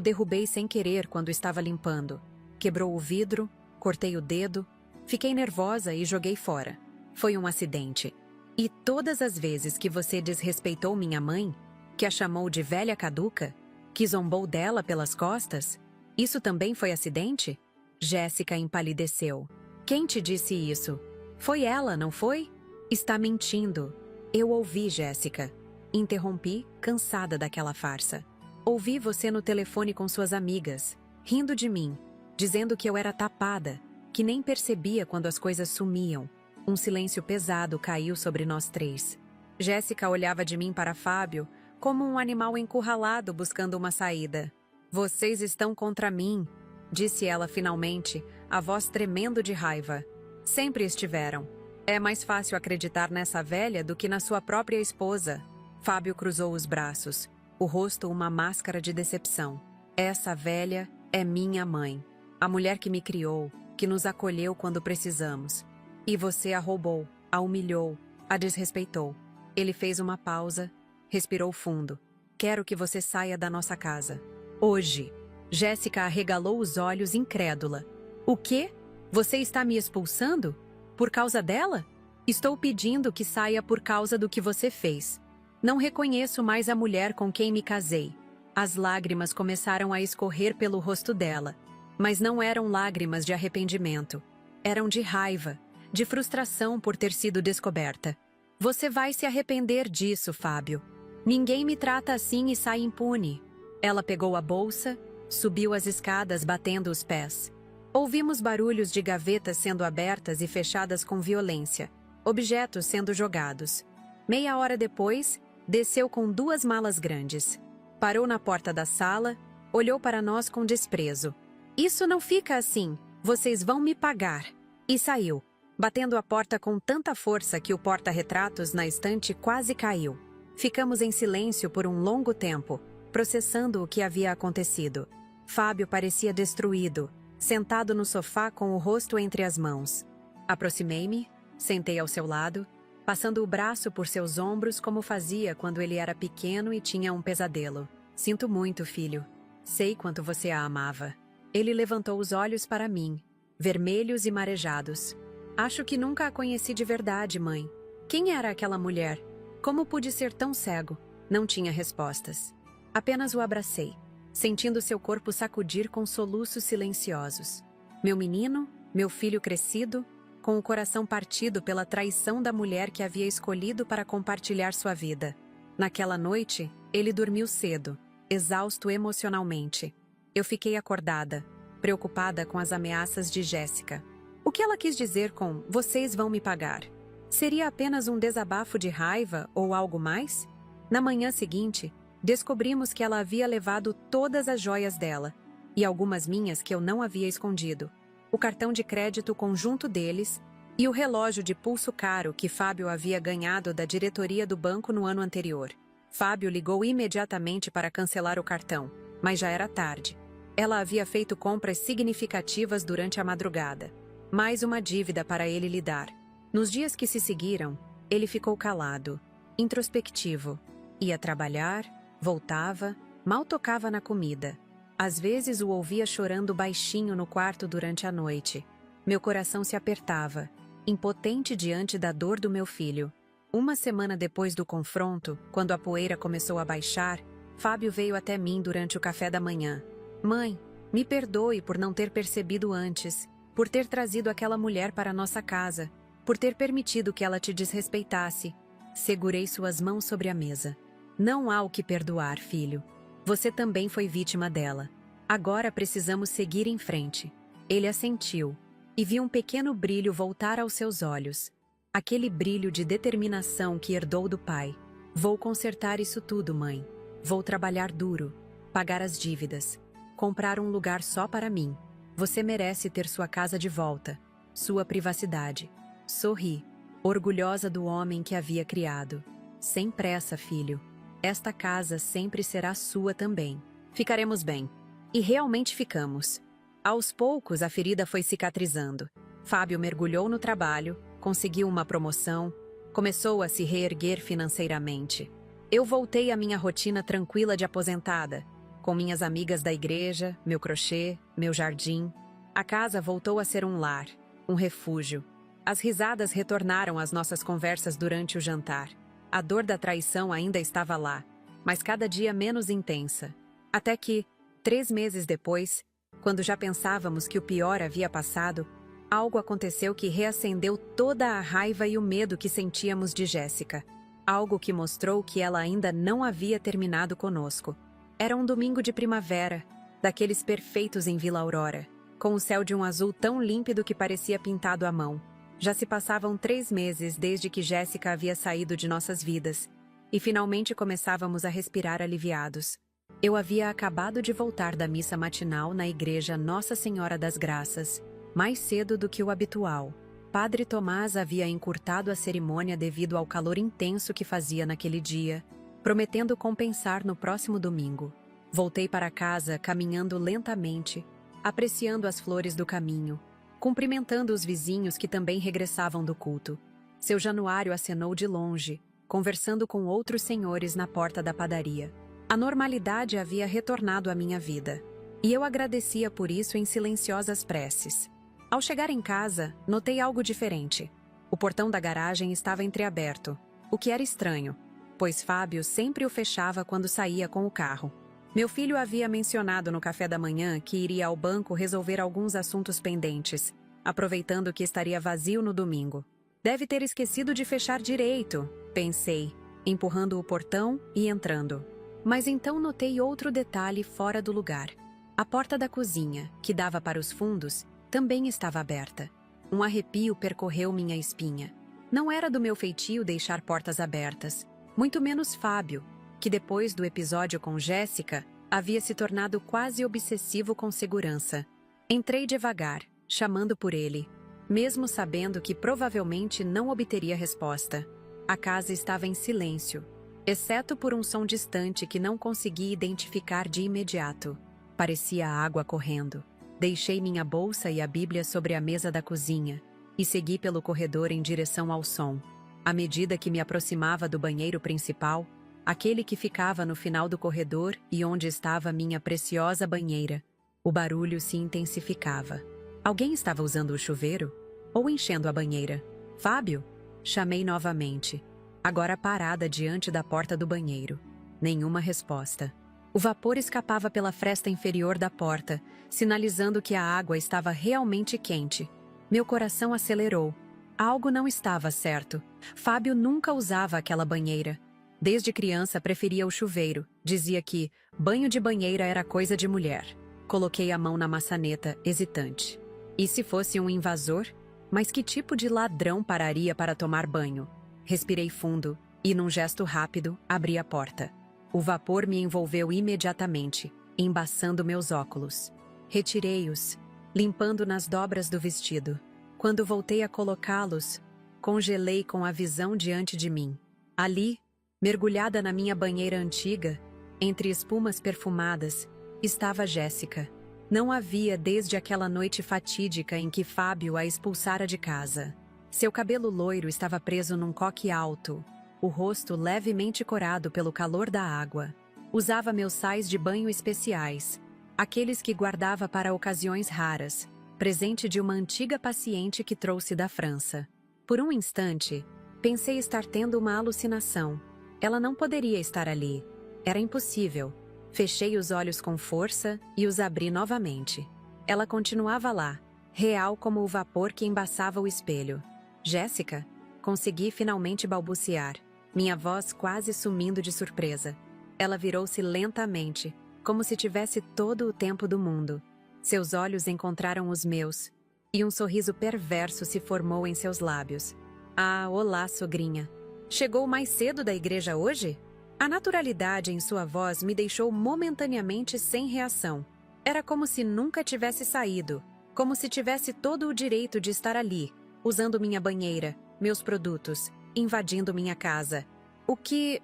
derrubei sem querer quando estava limpando. Quebrou o vidro, cortei o dedo, fiquei nervosa e joguei fora. Foi um acidente. E todas as vezes que você desrespeitou minha mãe, que a chamou de velha caduca, que zombou dela pelas costas, isso também foi acidente? Jéssica empalideceu. Quem te disse isso? Foi ela, não foi? Está mentindo. Eu ouvi, Jéssica. Interrompi, cansada daquela farsa. Ouvi você no telefone com suas amigas, rindo de mim, dizendo que eu era tapada, que nem percebia quando as coisas sumiam. Um silêncio pesado caiu sobre nós três. Jéssica olhava de mim para Fábio, como um animal encurralado buscando uma saída. Vocês estão contra mim, disse ela finalmente, a voz tremendo de raiva. Sempre estiveram. É mais fácil acreditar nessa velha do que na sua própria esposa. Fábio cruzou os braços, o rosto uma máscara de decepção. Essa velha é minha mãe, a mulher que me criou, que nos acolheu quando precisamos. E você a roubou, a humilhou, a desrespeitou. Ele fez uma pausa, respirou fundo. Quero que você saia da nossa casa. Hoje. Jéssica arregalou os olhos incrédula. O quê? Você está me expulsando? Por causa dela? Estou pedindo que saia por causa do que você fez. Não reconheço mais a mulher com quem me casei. As lágrimas começaram a escorrer pelo rosto dela. Mas não eram lágrimas de arrependimento. Eram de raiva, de frustração por ter sido descoberta. Você vai se arrepender disso, Fábio. Ninguém me trata assim e sai impune. Ela pegou a bolsa, subiu as escadas batendo os pés. Ouvimos barulhos de gavetas sendo abertas e fechadas com violência, objetos sendo jogados. Meia hora depois, desceu com 2 malas grandes. Parou na porta da sala, olhou para nós com desprezo. Isso não fica assim, vocês vão me pagar. E saiu, batendo a porta com tanta força que o porta-retratos na estante quase caiu. Ficamos em silêncio por um longo tempo, processando o que havia acontecido. Fábio parecia destruído, sentado no sofá com o rosto entre as mãos. Aproximei-me, sentei ao seu lado, passando o braço por seus ombros como fazia quando ele era pequeno e tinha um pesadelo. Sinto muito, filho. Sei quanto você a amava. Ele levantou os olhos para mim, vermelhos e marejados. Acho que nunca a conheci de verdade, mãe. Quem era aquela mulher? Como pude ser tão cego? Não tinha respostas. Apenas o abracei, sentindo seu corpo sacudir com soluços silenciosos. Meu menino, meu filho crescido, com o coração partido pela traição da mulher que havia escolhido para compartilhar sua vida. Naquela noite, ele dormiu cedo, exausto emocionalmente. Eu fiquei acordada, preocupada com as ameaças de Jéssica. O que ela quis dizer com "vocês vão me pagar"? Seria apenas um desabafo de raiva ou algo mais? Na manhã seguinte, descobrimos que ela havia levado todas as joias dela, e algumas minhas que eu não havia escondido, o cartão de crédito conjunto deles e o relógio de pulso caro que Fábio havia ganhado da diretoria do banco no ano anterior. Fábio ligou imediatamente para cancelar o cartão, mas já era tarde. Ela havia feito compras significativas durante a madrugada. Mais uma dívida para ele lidar. Nos dias que se seguiram, ele ficou calado, introspectivo. Ia trabalhar, voltava, mal tocava na comida. Às vezes o ouvia chorando baixinho no quarto durante a noite. Meu coração se apertava, impotente diante da dor do meu filho. Uma semana depois do confronto, quando a poeira começou a baixar, Fábio veio até mim durante o café da manhã. Mãe, me perdoe por não ter percebido antes, por ter trazido aquela mulher para nossa casa, por ter permitido que ela te desrespeitasse. Segurei suas mãos sobre a mesa. Não há o que perdoar, filho. Você também foi vítima dela. Agora precisamos seguir em frente. Ele assentiu, e vi um pequeno brilho voltar aos seus olhos. Aquele brilho de determinação que herdou do pai. Vou consertar isso tudo, mãe. Vou trabalhar duro, pagar as dívidas, comprar um lugar só para mim. Você merece ter sua casa de volta, sua privacidade. Sorri, orgulhosa do homem que havia criado. Sem pressa, filho. Esta casa sempre será sua também. Ficaremos bem. E realmente ficamos. Aos poucos, a ferida foi cicatrizando. Fábio mergulhou no trabalho, conseguiu uma promoção, começou a se reerguer financeiramente. Eu voltei à minha rotina tranquila de aposentada, com minhas amigas da igreja, meu crochê, meu jardim. A casa voltou a ser um lar, um refúgio. As risadas retornaram às nossas conversas durante o jantar. A dor da traição ainda estava lá, mas cada dia menos intensa. Até que, 3 meses depois, quando já pensávamos que o pior havia passado, algo aconteceu que reacendeu toda a raiva e o medo que sentíamos de Jéssica. Algo que mostrou que ela ainda não havia terminado conosco. Era um domingo de primavera, daqueles perfeitos em Vila Aurora, com o céu de um azul tão límpido que parecia pintado à mão. Já se passavam 3 meses desde que Jéssica havia saído de nossas vidas, e finalmente começávamos a respirar aliviados. Eu havia acabado de voltar da missa matinal na igreja Nossa Senhora das Graças, mais cedo do que o habitual. Padre Tomás havia encurtado a cerimônia devido ao calor intenso que fazia naquele dia, prometendo compensar no próximo domingo. Voltei para casa caminhando lentamente, apreciando as flores do caminho, cumprimentando os vizinhos que também regressavam do culto. Seu Januário acenou de longe, conversando com outros senhores na porta da padaria. A normalidade havia retornado à minha vida, e eu agradecia por isso em silenciosas preces. Ao chegar em casa, notei algo diferente. O portão da garagem estava entreaberto, o que era estranho, pois Fábio sempre o fechava quando saía com o carro. Meu filho havia mencionado no café da manhã que iria ao banco resolver alguns assuntos pendentes, aproveitando que estaria vazio no domingo. Deve ter esquecido de fechar direito, pensei, empurrando o portão e entrando. Mas então notei outro detalhe fora do lugar. A porta da cozinha, que dava para os fundos, também estava aberta. Um arrepio percorreu minha espinha. Não era do meu feitio deixar portas abertas, muito menos Fábio, que depois do episódio com Jéssica, havia se tornado quase obsessivo com segurança. Entrei devagar, chamando por ele, mesmo sabendo que provavelmente não obteria resposta. A casa estava em silêncio, exceto por um som distante que não consegui identificar de imediato. Parecia água correndo. Deixei minha bolsa e a Bíblia sobre a mesa da cozinha e segui pelo corredor em direção ao som. À medida que me aproximava do banheiro principal, aquele que ficava no final do corredor e onde estava minha preciosa banheira, o barulho se intensificava. Alguém estava usando o chuveiro? Ou enchendo a banheira? Fábio? Chamei novamente, agora parada diante da porta do banheiro. Nenhuma resposta. O vapor escapava pela fresta inferior da porta, sinalizando que a água estava realmente quente. Meu coração acelerou. Algo não estava certo. Fábio nunca usava aquela banheira. Desde criança preferia o chuveiro. Dizia que banho de banheira era coisa de mulher. Coloquei a mão na maçaneta, hesitante. E se fosse um invasor? Mas que tipo de ladrão pararia para tomar banho? Respirei fundo e, num gesto rápido, abri a porta. O vapor me envolveu imediatamente, embaçando meus óculos. Retirei-os, limpando nas dobras do vestido. Quando voltei a colocá-los, congelei com a visão diante de mim. Ali, mergulhada na minha banheira antiga, entre espumas perfumadas, estava Jéssica. Não a via desde aquela noite fatídica em que Fábio a expulsara de casa. Seu cabelo loiro estava preso num coque alto, o rosto levemente corado pelo calor da água. Usava meus sais de banho especiais, aqueles que guardava para ocasiões raras, presente de uma antiga paciente que trouxe da França. Por um instante, pensei estar tendo uma alucinação. Ela não poderia estar ali. Era impossível. Fechei os olhos com força e os abri novamente. Ela continuava lá, real como o vapor que embaçava o espelho. Jéssica? Consegui finalmente balbuciar, minha voz quase sumindo de surpresa. Ela virou-se lentamente, como se tivesse todo o tempo do mundo. Seus olhos encontraram os meus, e um sorriso perverso se formou em seus lábios. Ah, olá, sogrinha. Chegou mais cedo da igreja hoje? A naturalidade em sua voz me deixou momentaneamente sem reação. Era como se nunca tivesse saído, como se tivesse todo o direito de estar ali, usando minha banheira, meus produtos, invadindo minha casa. O que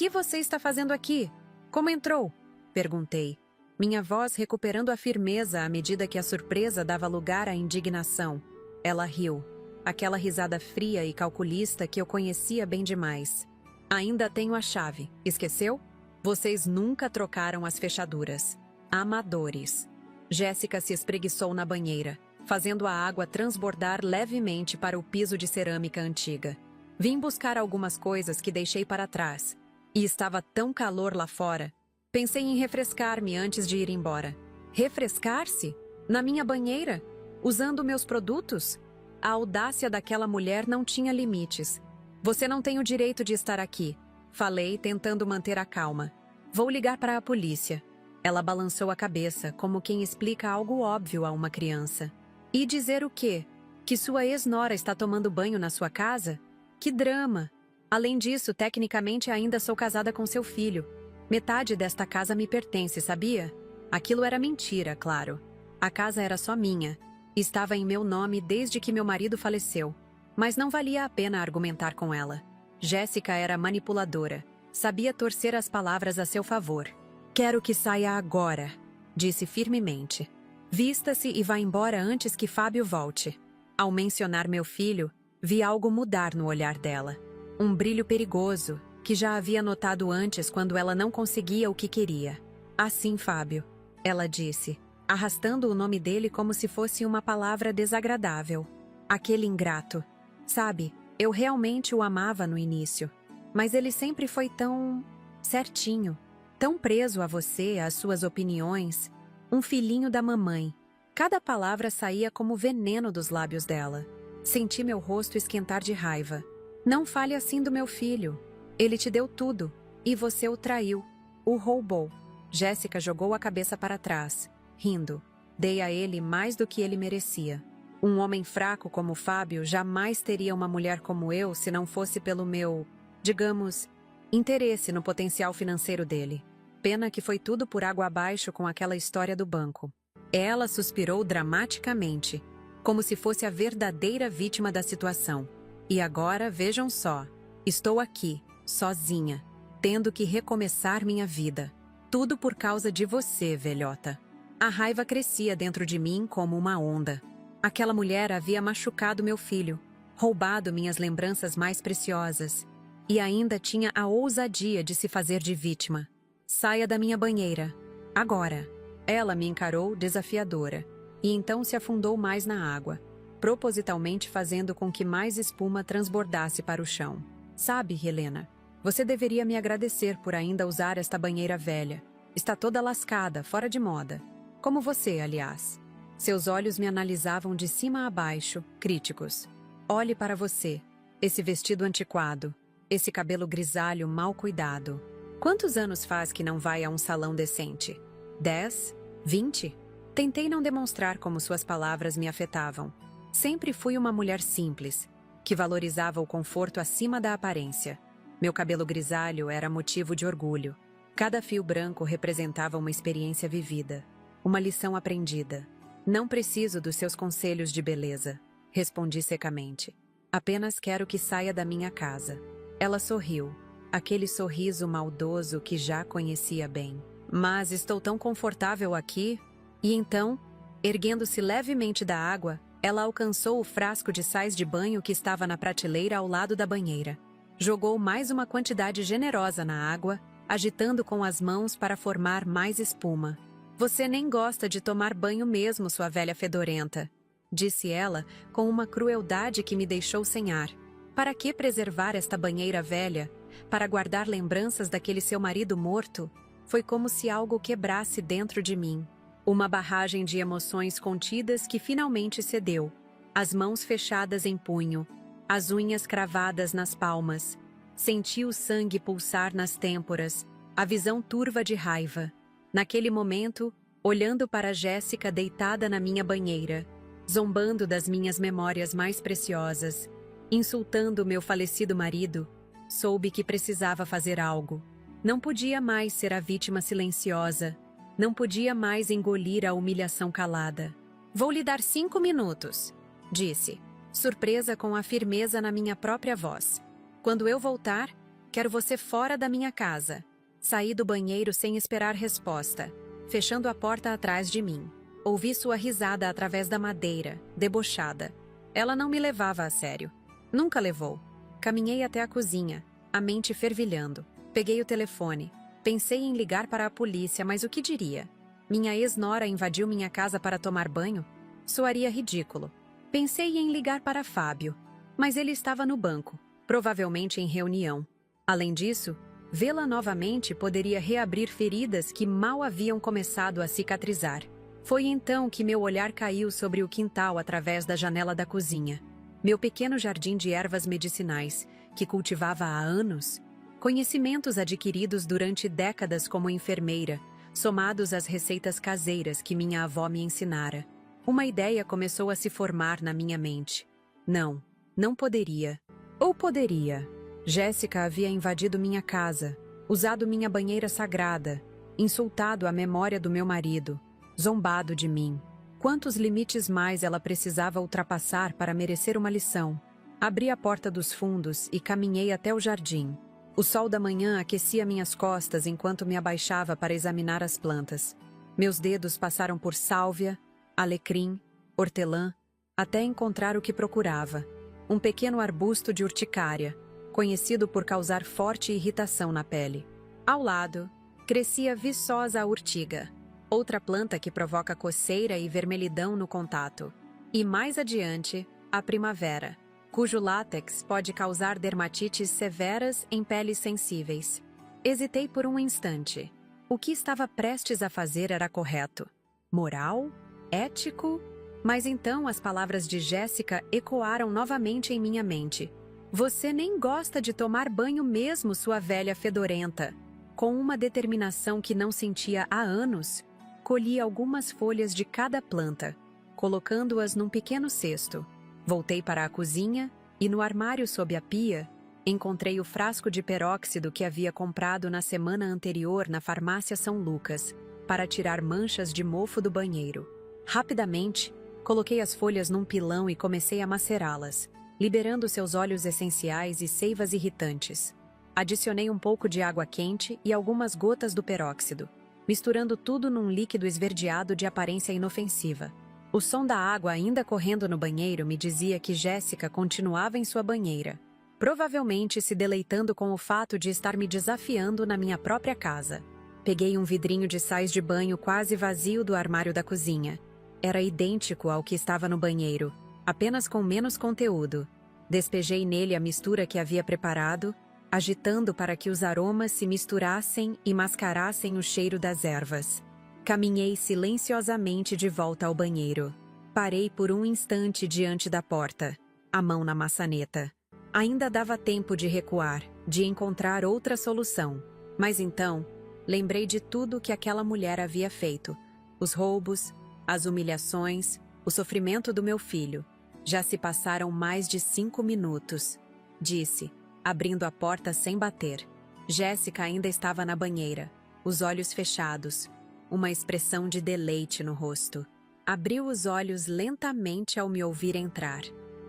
você está fazendo aqui? Como entrou? Perguntei, minha voz recuperando a firmeza à medida que a surpresa dava lugar à indignação. Ela riu, aquela risada fria e calculista que eu conhecia bem demais. Ainda tenho a chave. Esqueceu? Vocês nunca trocaram as fechaduras. Amadores. Jéssica se espreguiçou na banheira, fazendo a água transbordar levemente para o piso de cerâmica antiga. Vim buscar algumas coisas que deixei para trás. E estava tão calor lá fora. Pensei em refrescar-me antes de ir embora. Refrescar-se? Na minha banheira? Usando meus produtos? A audácia daquela mulher não tinha limites. Você não tem o direito de estar aqui. Falei, tentando manter a calma. Vou ligar para a polícia. Ela balançou a cabeça, como quem explica algo óbvio a uma criança. E dizer o quê? Que sua ex-nora está tomando banho na sua casa? Que drama! Além disso, tecnicamente ainda sou casada com seu filho. Metade desta casa me pertence, sabia? Aquilo era mentira, claro. A casa era só minha. Estava em meu nome desde que meu marido faleceu. Mas não valia a pena argumentar com ela. Jéssica era manipuladora. Sabia torcer as palavras a seu favor. Quero que saia agora, disse firmemente. Vista-se e vá embora antes que Fábio volte. Ao mencionar meu filho, vi algo mudar no olhar dela. Um brilho perigoso, que já havia notado antes quando ela não conseguia o que queria. Assim, Fábio, ela disse, arrastando o nome dele como se fosse uma palavra desagradável. Aquele ingrato. Sabe, eu realmente o amava no início, mas ele sempre foi tão certinho, tão preso a você, às suas opiniões, um filhinho da mamãe. Cada palavra saía como veneno dos lábios dela. Senti meu rosto esquentar de raiva. Não fale assim do meu filho. Ele te deu tudo, e você o traiu, o roubou. Jéssica jogou a cabeça para trás, rindo. Dei a ele mais do que ele merecia. Um homem fraco como Fábio jamais teria uma mulher como eu se não fosse pelo meu, digamos, interesse no potencial financeiro dele. Pena que foi tudo por água abaixo com aquela história do banco. Ela suspirou dramaticamente, como se fosse a verdadeira vítima da situação. E agora, vejam só, estou aqui, sozinha, tendo que recomeçar minha vida. Tudo por causa de você, velhota. A raiva crescia dentro de mim como uma onda. Aquela mulher havia machucado meu filho, roubado minhas lembranças mais preciosas, e ainda tinha a ousadia de se fazer de vítima. Saia da minha banheira. Agora. Ela me encarou desafiadora, e então se afundou mais na água, propositalmente fazendo com que mais espuma transbordasse para o chão. Sabe, Helena, você deveria me agradecer por ainda usar esta banheira velha. Está toda lascada, fora de moda. Como você, aliás. Seus olhos me analisavam de cima a baixo, críticos. Olhe para você, esse vestido antiquado, esse cabelo grisalho mal cuidado. Quantos anos faz que não vai a um salão decente? 10? 20? Tentei não demonstrar como suas palavras me afetavam. Sempre fui uma mulher simples, que valorizava o conforto acima da aparência. Meu cabelo grisalho era motivo de orgulho. Cada fio branco representava uma experiência vivida, uma lição aprendida. Não preciso dos seus conselhos de beleza, respondi secamente. Apenas quero que saia da minha casa. Ela sorriu, aquele sorriso maldoso que já conhecia bem. Mas estou tão confortável aqui. E então, erguendo-se levemente da água, ela alcançou o frasco de sais de banho que estava na prateleira ao lado da banheira. Jogou mais uma quantidade generosa na água, agitando com as mãos para formar mais espuma. Você nem gosta de tomar banho mesmo, sua velha fedorenta, disse ela com uma crueldade que me deixou sem ar. Para que preservar esta banheira velha? Para guardar lembranças daquele seu marido morto? Foi como se algo quebrasse dentro de mim. Uma barragem de emoções contidas que finalmente cedeu. As mãos fechadas em punho, as unhas cravadas nas palmas. Senti o sangue pulsar nas têmporas, a visão turva de raiva. Naquele momento, olhando para Jéssica deitada na minha banheira, zombando das minhas memórias mais preciosas, insultando meu falecido marido, soube que precisava fazer algo. Não podia mais ser a vítima silenciosa. Não podia mais engolir a humilhação calada. Vou lhe dar 5 minutos, disse, surpresa com a firmeza na minha própria voz. Quando eu voltar, quero você fora da minha casa. Saí do banheiro sem esperar resposta, fechando a porta atrás de mim. Ouvi sua risada através da madeira, debochada. Ela não me levava a sério. Nunca levou. Caminhei até a cozinha, a mente fervilhando. Peguei o telefone. Pensei em ligar para a polícia, mas o que diria? Minha ex-nora invadiu minha casa para tomar banho? Soaria ridículo. Pensei em ligar para Fábio, mas ele estava no banco, provavelmente em reunião. Além disso, vê-la novamente poderia reabrir feridas que mal haviam começado a cicatrizar. Foi então que meu olhar caiu sobre o quintal através da janela da cozinha. Meu pequeno jardim de ervas medicinais, que cultivava há anos, conhecimentos adquiridos durante décadas como enfermeira, somados às receitas caseiras que minha avó me ensinara. Uma ideia começou a se formar na minha mente. Não, não poderia. Ou poderia. Jéssica havia invadido minha casa, usado minha banheira sagrada, insultado a memória do meu marido, zombado de mim. Quantos limites mais ela precisava ultrapassar para merecer uma lição? Abri a porta dos fundos e caminhei até o jardim. O sol da manhã aquecia minhas costas enquanto me abaixava para examinar as plantas. Meus dedos passaram por sálvia, alecrim, hortelã, até encontrar o que procurava. Um pequeno arbusto de urticária, conhecido por causar forte irritação na pele. Ao lado, crescia viçosa urtiga, outra planta que provoca coceira e vermelhidão no contato. E mais adiante, a primavera, cujo látex pode causar dermatites severas em peles sensíveis. Hesitei por um instante. O que estava prestes a fazer era correto. Moral? Ético? Mas então as palavras de Jéssica ecoaram novamente em minha mente. Você nem gosta de tomar banho mesmo, sua velha fedorenta. Com uma determinação que não sentia há anos, colhi algumas folhas de cada planta, colocando-as num pequeno cesto. Voltei para a cozinha e no armário sob a pia, encontrei o frasco de peróxido que havia comprado na semana anterior na farmácia São Lucas, para tirar manchas de mofo do banheiro. Rapidamente, coloquei as folhas num pilão e comecei a macerá-las, liberando seus óleos essenciais e seivas irritantes. Adicionei um pouco de água quente e algumas gotas do peróxido, misturando tudo num líquido esverdeado de aparência inofensiva. O som da água ainda correndo no banheiro me dizia que Jéssica continuava em sua banheira, provavelmente se deleitando com o fato de estar me desafiando na minha própria casa. Peguei um vidrinho de sais de banho quase vazio do armário da cozinha. Era idêntico ao que estava no banheiro, apenas com menos conteúdo. Despejei nele a mistura que havia preparado, agitando para que os aromas se misturassem e mascarassem o cheiro das ervas. Caminhei silenciosamente de volta ao banheiro. Parei por um instante diante da porta, a mão na maçaneta. Ainda dava tempo de recuar, de encontrar outra solução. Mas então, lembrei de tudo que aquela mulher havia feito. Os roubos, as humilhações, o sofrimento do meu filho. Já se passaram mais de 5 minutos, disse, abrindo a porta sem bater. Jéssica ainda estava na banheira, os olhos fechados, uma expressão de deleite no rosto. Abriu os olhos lentamente ao me ouvir entrar.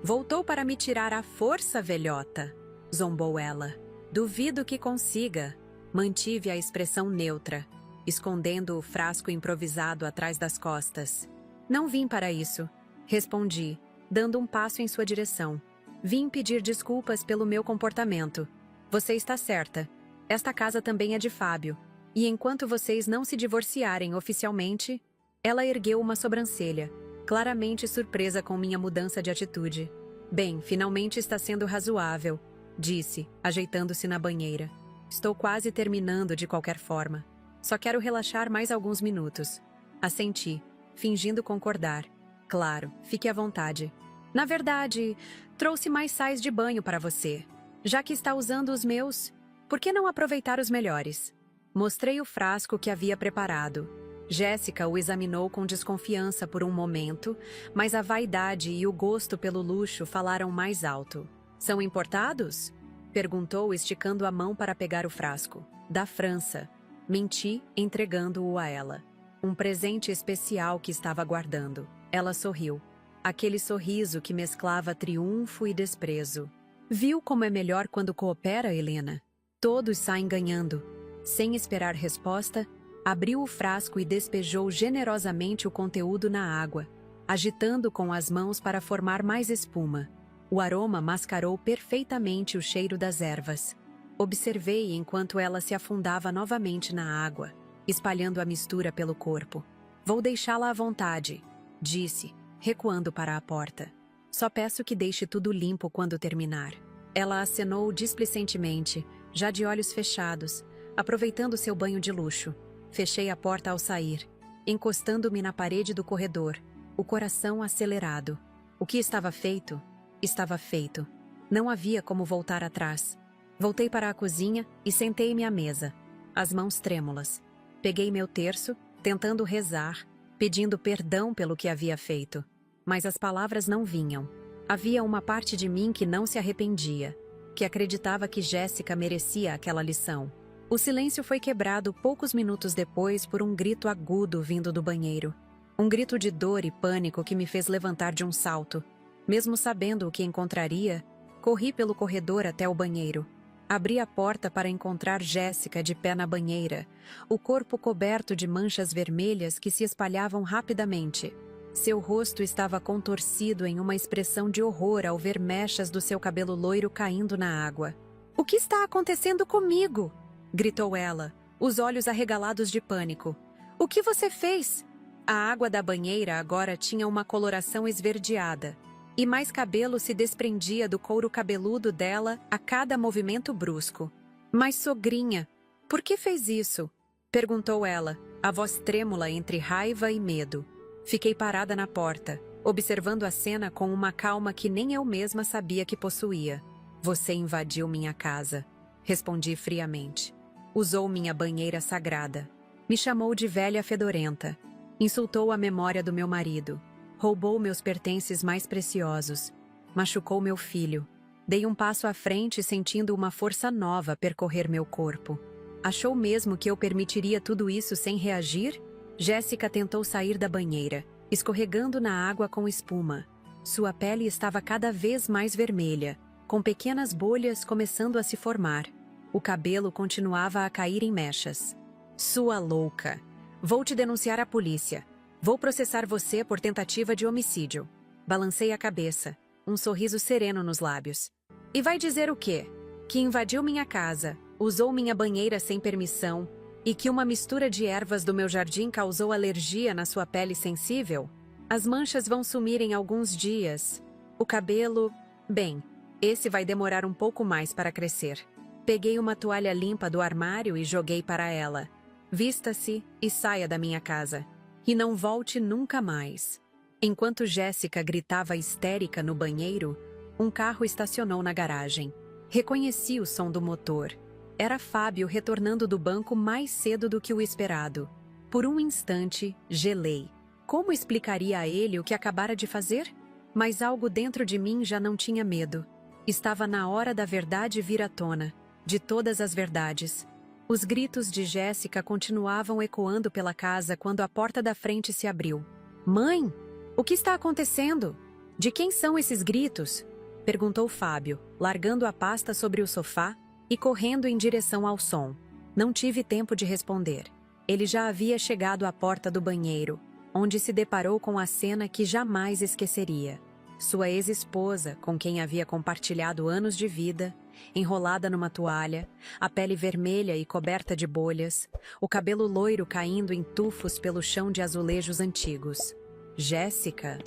Voltou para me tirar à força, velhota, zombou ela. Duvido que consiga. Mantive a expressão neutra, escondendo o frasco improvisado atrás das costas. Não vim para isso, respondi, dando um passo em sua direção. Vim pedir desculpas pelo meu comportamento. Você está certa. Esta casa também é de Fábio. E enquanto vocês não se divorciarem oficialmente... Ela ergueu uma sobrancelha, claramente surpresa com minha mudança de atitude. Bem, finalmente está sendo razoável, disse, ajeitando-se na banheira. Estou quase terminando de qualquer forma. Só quero relaxar mais alguns minutos. Assenti, fingindo concordar. Claro, fique à vontade. Na verdade, trouxe mais sais de banho para você. Já que está usando os meus, por que não aproveitar os melhores? Mostrei o frasco que havia preparado. Jéssica o examinou com desconfiança por um momento, mas a vaidade e o gosto pelo luxo falaram mais alto. São importados? Perguntou, esticando a mão para pegar o frasco. Da França. Menti, entregando-o a ela. Um presente especial que estava guardando. Ela sorriu. Aquele sorriso que mesclava triunfo e desprezo. Viu como é melhor quando coopera, Helena? Todos saem ganhando. Sem esperar resposta, abriu o frasco e despejou generosamente o conteúdo na água, agitando com as mãos para formar mais espuma. O aroma mascarou perfeitamente o cheiro das ervas. Observei enquanto ela se afundava novamente na água, espalhando a mistura pelo corpo. Vou deixá-la à vontade, disse, recuando para a porta. Só peço que deixe tudo limpo quando terminar. Ela acenou displicentemente, já de olhos fechados, aproveitando seu banho de luxo. Fechei a porta ao sair, encostando-me na parede do corredor, o coração acelerado. O que estava feito? Estava feito. Não havia como voltar atrás. Voltei para a cozinha e sentei-me à mesa, as mãos trêmulas. Peguei meu terço, tentando rezar, pedindo perdão pelo que havia feito. Mas as palavras não vinham. Havia uma parte de mim que não se arrependia, que acreditava que Jéssica merecia aquela lição. O silêncio foi quebrado poucos minutos depois por um grito agudo vindo do banheiro. Um grito de dor e pânico que me fez levantar de um salto. Mesmo sabendo o que encontraria, corri pelo corredor até o banheiro. Abri a porta para encontrar Jéssica de pé na banheira, o corpo coberto de manchas vermelhas que se espalhavam rapidamente. Seu rosto estava contorcido em uma expressão de horror ao ver mechas do seu cabelo loiro caindo na água. "O que está acontecendo comigo?" gritou ela, os olhos arregalados de pânico. "O que você fez?" A água da banheira agora tinha uma coloração esverdeada, e mais cabelo se desprendia do couro cabeludo dela a cada movimento brusco. "Mas, sogrinha, por que fez isso?" perguntou ela, a voz trêmula entre raiva e medo. Fiquei parada na porta, observando a cena com uma calma que nem eu mesma sabia que possuía. "Você invadiu minha casa", respondi friamente. "Usou minha banheira sagrada. Me chamou de velha fedorenta. Insultou a memória do meu marido. Roubou meus pertences mais preciosos. Machucou meu filho. Dei um passo à frente sentindo uma força nova percorrer meu corpo. Achou mesmo que eu permitiria tudo isso sem reagir?" Jéssica tentou sair da banheira, escorregando na água com espuma. Sua pele estava cada vez mais vermelha, com pequenas bolhas começando a se formar. O cabelo continuava a cair em mechas. "Sua louca! Vou te denunciar à polícia. Vou processar você por tentativa de homicídio." Balancei a cabeça, um sorriso sereno nos lábios. "E vai dizer o quê? Que invadiu minha casa, usou minha banheira sem permissão e que uma mistura de ervas do meu jardim causou alergia na sua pele sensível? As manchas vão sumir em alguns dias. O cabelo... Bem, esse vai demorar um pouco mais para crescer." Peguei uma toalha limpa do armário e joguei para ela. "Vista-se e saia da minha casa. E não volte nunca mais." Enquanto Jéssica gritava histérica no banheiro, um carro estacionou na garagem. Reconheci o som do motor. Era Fábio retornando do banco mais cedo do que o esperado. Por um instante, gelei. Como explicaria a ele o que acabara de fazer? Mas algo dentro de mim já não tinha medo. Estava na hora da verdade vir à tona, de todas as verdades. Os gritos de Jéssica continuavam ecoando pela casa quando a porta da frente se abriu. "Mãe, o que está acontecendo? De quem são esses gritos?" perguntou Fábio, largando a pasta sobre o sofá e correndo em direção ao som. Não tive tempo de responder. Ele já havia chegado à porta do banheiro, onde se deparou com a cena que jamais esqueceria. Sua ex-esposa, com quem havia compartilhado anos de vida, enrolada numa toalha, a pele vermelha e coberta de bolhas, o cabelo loiro caindo em tufos pelo chão de azulejos antigos. "Jéssica,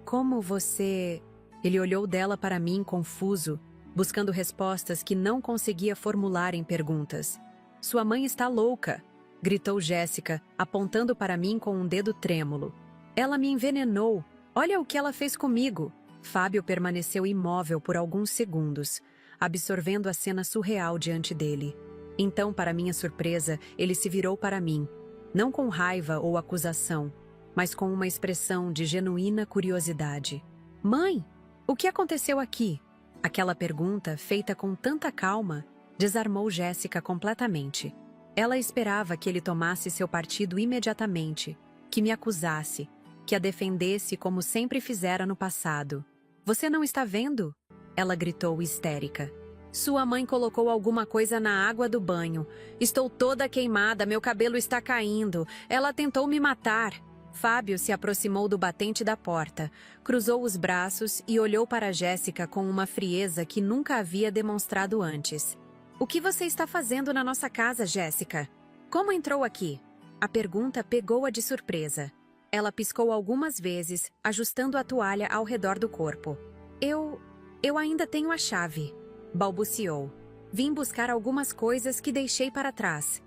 como você..." Ele olhou dela para mim confuso, buscando respostas que não conseguia formular em perguntas. "Sua mãe está louca!" gritou Jéssica, apontando para mim com um dedo trêmulo. "Ela me envenenou! Olha o que ela fez comigo!" Fábio permaneceu imóvel por alguns segundos, absorvendo a cena surreal diante dele. Então, para minha surpresa, ele se virou para mim, não com raiva ou acusação, mas com uma expressão de genuína curiosidade. "Mãe, o que aconteceu aqui?" Aquela pergunta, feita com tanta calma, desarmou Jéssica completamente. Ela esperava que ele tomasse seu partido imediatamente, que me acusasse, que a defendesse como sempre fizera no passado. "Você não está vendo?" ela gritou histérica. "Sua mãe colocou alguma coisa na água do banho. Estou toda queimada, meu cabelo está caindo. Ela tentou me matar." Fábio se aproximou do batente da porta, cruzou os braços e olhou para Jéssica com uma frieza que nunca havia demonstrado antes. O que você está fazendo na nossa casa, Jéssica? Como entrou aqui? A pergunta pegou-a de surpresa. Ela piscou algumas vezes, ajustando a toalha ao redor do corpo. Eu ainda tenho a chave, balbuciou. Vim buscar algumas coisas que deixei para trás.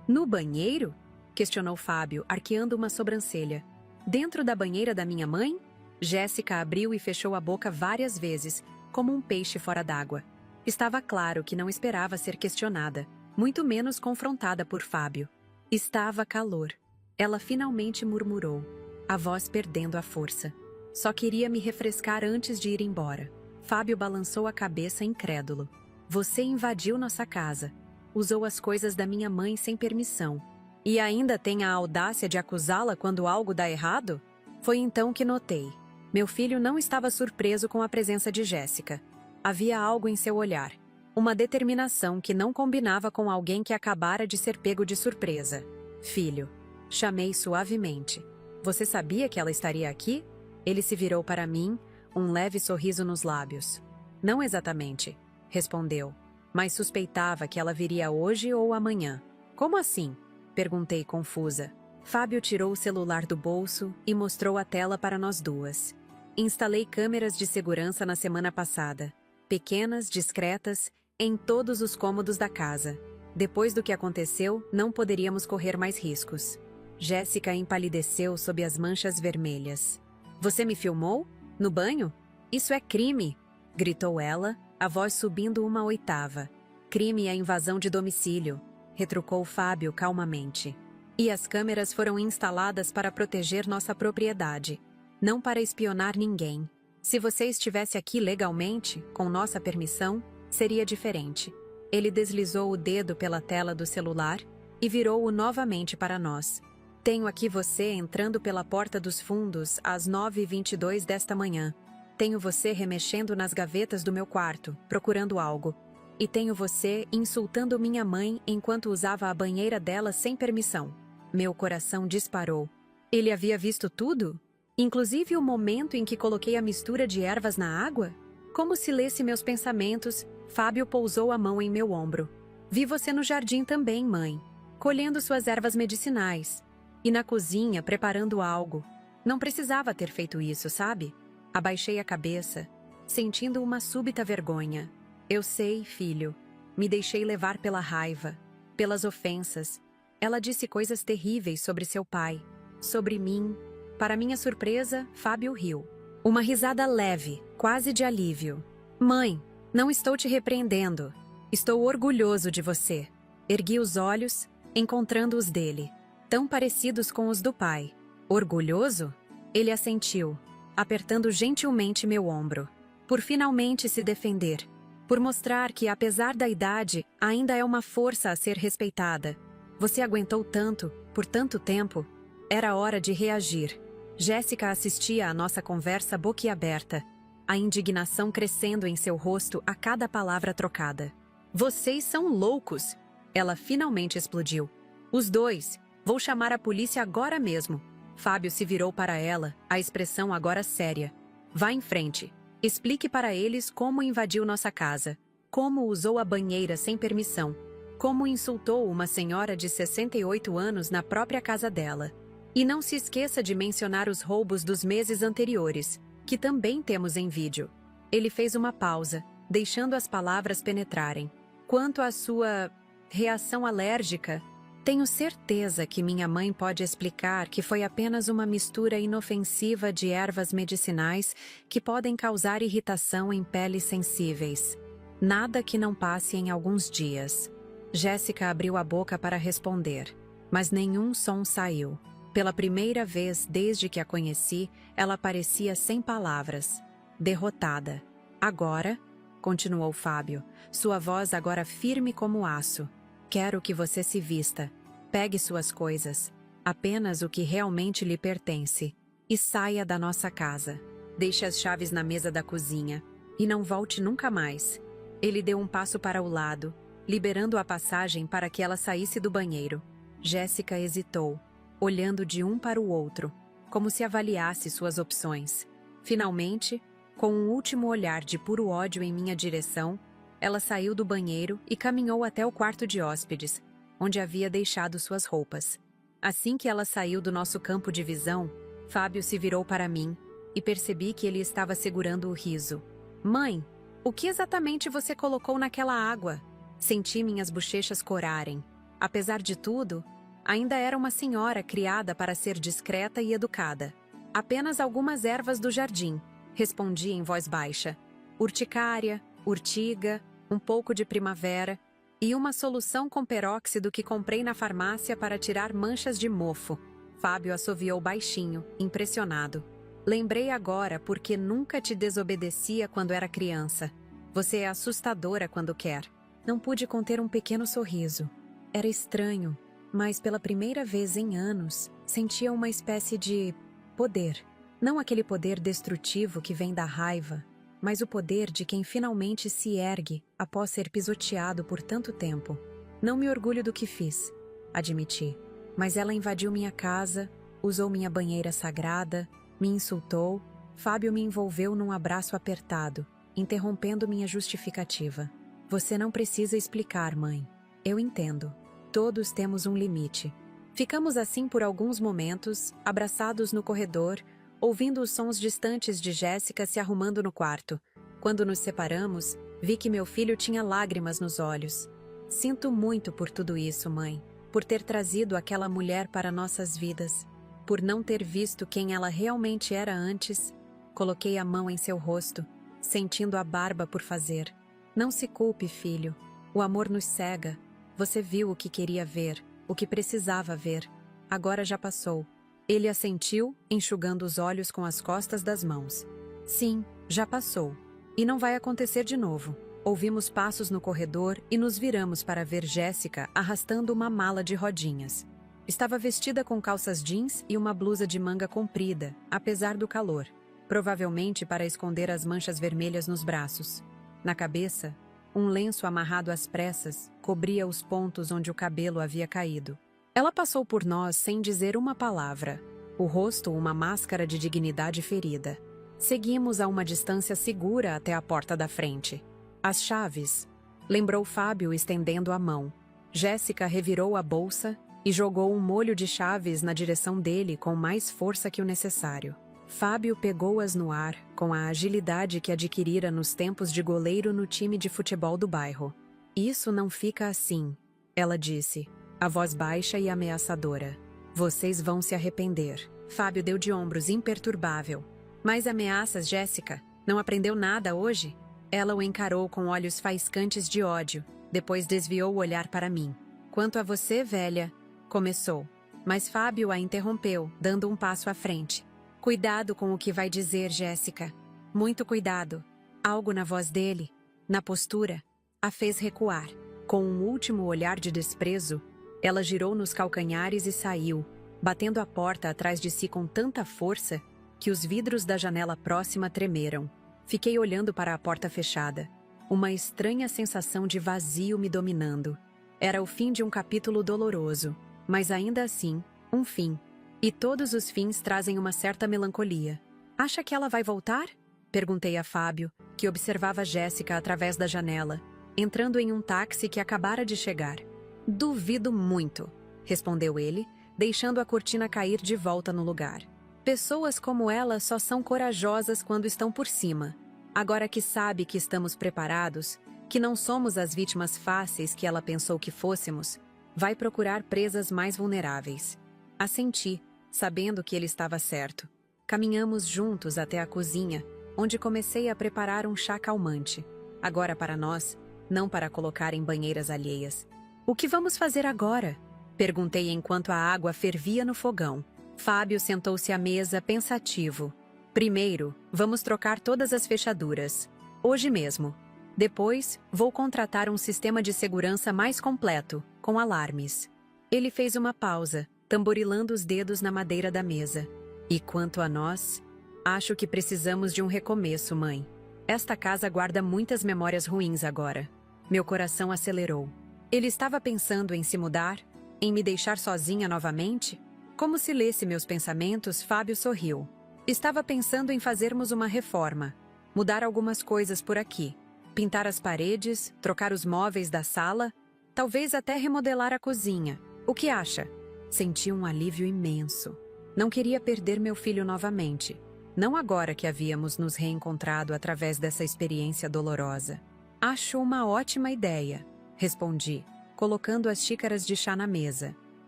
No banheiro? Questionou Fábio, arqueando uma sobrancelha. Dentro da banheira da minha mãe? Jéssica abriu e fechou a boca várias vezes, como um peixe fora d'água. Estava claro que não esperava ser questionada, muito menos confrontada por Fábio. Estava calor. Ela finalmente murmurou, a voz perdendo a força. Só queria me refrescar antes de ir embora. Fábio balançou a cabeça incrédulo. Você invadiu nossa casa. Usou as coisas da minha mãe sem permissão. E ainda tem a audácia de acusá-la quando algo dá errado? Foi então que notei. Meu filho não estava surpreso com a presença de Jéssica. Havia algo em seu olhar. Uma determinação que não combinava com alguém que acabara de ser pego de surpresa. Filho. Chamei suavemente. Você sabia que ela estaria aqui? Ele se virou para mim, um leve sorriso nos lábios. Não exatamente, respondeu. Mas suspeitava que ela viria hoje ou amanhã. Como assim? Perguntei confusa. Fábio tirou o celular do bolso e mostrou a tela para nós duas. Instalei câmeras de segurança na semana passada. Pequenas, discretas, em todos os cômodos da casa. Depois do que aconteceu, não poderíamos correr mais riscos. Jéssica empalideceu sob as manchas vermelhas. Você me filmou? No banho? Isso é crime! Gritou ela, a voz subindo uma oitava. Crime é invasão de domicílio, retrucou Fábio calmamente. E as câmeras foram instaladas para proteger nossa propriedade, não para espionar ninguém. Se você estivesse aqui legalmente, com nossa permissão, seria diferente. Ele deslizou o dedo pela tela do celular e virou-o novamente para nós. Tenho aqui você entrando pela porta dos fundos às 9h22 desta manhã. Tenho você remexendo nas gavetas do meu quarto, procurando algo. E tenho você insultando minha mãe enquanto usava a banheira dela sem permissão. Meu coração disparou. Ele havia visto tudo? Inclusive o momento em que coloquei a mistura de ervas na água? Como se lesse meus pensamentos, Fábio pousou a mão em meu ombro. Vi você no jardim também, mãe, colhendo suas ervas medicinais. E na cozinha, preparando algo. Não precisava ter feito isso, sabe? Abaixei a cabeça, sentindo uma súbita vergonha. Eu sei, filho. Me deixei levar pela raiva, pelas ofensas. Ela disse coisas terríveis sobre seu pai, sobre mim. Para minha surpresa, Fábio riu. Uma risada leve, quase de alívio. Mãe, não estou te repreendendo. Estou orgulhoso de você. Ergui os olhos, encontrando os dele. Tão parecidos com os do pai. Orgulhoso? Ele assentiu, apertando gentilmente meu ombro. Por finalmente se defender. Por mostrar que, apesar da idade, ainda é uma força a ser respeitada. Você aguentou tanto, por tanto tempo. Era hora de reagir. Jéssica assistia à nossa conversa boquiaberta, a indignação crescendo em seu rosto a cada palavra trocada. Vocês são loucos! Ela finalmente explodiu. Os dois! Vou chamar a polícia agora mesmo. Fábio se virou para ela, a expressão agora séria. Vá em frente. Explique para eles como invadiu nossa casa, como usou a banheira sem permissão, como insultou uma senhora de 68 anos na própria casa dela. E não se esqueça de mencionar os roubos dos meses anteriores, que também temos em vídeo. Ele fez uma pausa, deixando as palavras penetrarem. Quanto à sua reação alérgica, tenho certeza que minha mãe pode explicar que foi apenas uma mistura inofensiva de ervas medicinais que podem causar irritação em peles sensíveis. Nada que não passe em alguns dias. Jéssica abriu a boca para responder, mas nenhum som saiu. Pela primeira vez desde que a conheci, ela parecia sem palavras, derrotada. Agora, continuou Fábio, sua voz agora firme como aço. Quero que você se vista. Pegue suas coisas, apenas o que realmente lhe pertence, e saia da nossa casa. Deixe as chaves na mesa da cozinha e não volte nunca mais. Ele deu um passo para o lado, liberando a passagem para que ela saísse do banheiro. Jéssica hesitou. olhando de um para o outro, como se avaliasse suas opções. Finalmente, com um último olhar de puro ódio em minha direção, ela saiu do banheiro e caminhou até o quarto de hóspedes, onde havia deixado suas roupas. Assim que ela saiu do nosso campo de visão, Fábio se virou para mim e percebi que ele estava segurando o riso. Mãe, o que exatamente você colocou naquela água? Senti minhas bochechas corarem. Apesar de tudo, ainda era uma senhora criada para ser discreta e educada. Apenas algumas ervas do jardim, respondi em voz baixa. Urticária, urtiga, um pouco de primavera e uma solução com peróxido que comprei na farmácia para tirar manchas de mofo. Fábio assoviou baixinho, impressionado. Lembrei agora porque nunca te desobedecia quando era criança. Você é assustadora quando quer. Não pude conter um pequeno sorriso. Era estranho, mas pela primeira vez em anos, sentia uma espécie de poder. Não aquele poder destrutivo que vem da raiva, mas o poder de quem finalmente se ergue após ser pisoteado por tanto tempo. Não me orgulho do que fiz, admiti. Mas ela invadiu minha casa, usou minha banheira sagrada, me insultou. Fábio me envolveu num abraço apertado, interrompendo minha justificativa. Você não precisa explicar, mãe. Eu entendo. Todos temos um limite. Ficamos assim por alguns momentos, abraçados no corredor, ouvindo os sons distantes de Jéssica se arrumando no quarto. Quando nos separamos, vi que meu filho tinha lágrimas nos olhos. Sinto muito por tudo isso, mãe. Por ter trazido aquela mulher para nossas vidas. Por não ter visto quem ela realmente era antes. Coloquei a mão em seu rosto, sentindo a barba por fazer. Não se culpe, filho. O amor nos cega. Você viu o que queria ver, o que precisava ver. Agora já passou. Ele assentiu, enxugando os olhos com as costas das mãos. Sim, já passou. E não vai acontecer de novo. Ouvimos passos no corredor e nos viramos para ver Jéssica arrastando uma mala de rodinhas. Estava vestida com calças jeans e uma blusa de manga comprida, apesar do calor. Provavelmente para esconder as manchas vermelhas nos braços. Na cabeça, um lenço amarrado às pressas cobria os pontos onde o cabelo havia caído. Ela passou por nós sem dizer uma palavra, o rosto uma máscara de dignidade ferida. Seguimos a uma distância segura até a porta da frente. As chaves, lembrou Fábio estendendo a mão. Jéssica revirou a bolsa e jogou um molho de chaves na direção dele com mais força que o necessário. Fábio pegou-as no ar, com a agilidade que adquirira nos tempos de goleiro no time de futebol do bairro. Isso não fica assim, ela disse, a voz baixa e ameaçadora. Vocês vão se arrepender. Fábio deu de ombros imperturbável. Mais ameaças, Jéssica? Não aprendeu nada hoje? Ela o encarou com olhos faiscantes de ódio, depois desviou o olhar para mim. Quanto a você, velha, começou. Mas Fábio a interrompeu, dando um passo à frente. Cuidado com o que vai dizer, Jéssica. Muito cuidado. Algo na voz dele, na postura, a fez recuar. Com um último olhar de desprezo, ela girou nos calcanhares e saiu, batendo a porta atrás de si com tanta força que os vidros da janela próxima tremeram. Fiquei olhando para a porta fechada. Uma estranha sensação de vazio me dominando. Era o fim de um capítulo doloroso, mas ainda assim, um fim. E todos os fins trazem uma certa melancolia. Acha que ela vai voltar? Perguntei a Fábio, que observava Jéssica através da janela, entrando em um táxi que acabara de chegar. Duvido muito, respondeu ele, deixando a cortina cair de volta no lugar. Pessoas como ela só são corajosas quando estão por cima. Agora que sabe que estamos preparados, que não somos as vítimas fáceis que ela pensou que fôssemos, vai procurar presas mais vulneráveis. Assenti, sabendo que ele estava certo. Caminhamos juntos até a cozinha, onde comecei a preparar um chá calmante. Agora para nós, não para colocar em banheiras alheias. O que vamos fazer agora? Perguntei enquanto a água fervia no fogão. Fábio sentou-se à mesa, pensativo. Primeiro, vamos trocar todas as fechaduras. Hoje mesmo. Depois, vou contratar um sistema de segurança mais completo, com alarmes. Ele fez uma pausa, tamborilando os dedos na madeira da mesa. E quanto a nós, acho que precisamos de um recomeço, mãe. Esta casa guarda muitas memórias ruins agora. Meu coração acelerou. Ele estava pensando em se mudar? Em me deixar sozinha novamente? Como se lesse meus pensamentos, Fábio sorriu. Estava pensando em fazermos uma reforma, mudar algumas coisas por aqui, pintar as paredes, trocar os móveis da sala, talvez até remodelar a cozinha. O que acha? Senti um alívio imenso. Não queria perder meu filho novamente. Não agora que havíamos nos reencontrado através dessa experiência dolorosa. Acho uma ótima ideia, respondi, colocando as xícaras de chá na mesa.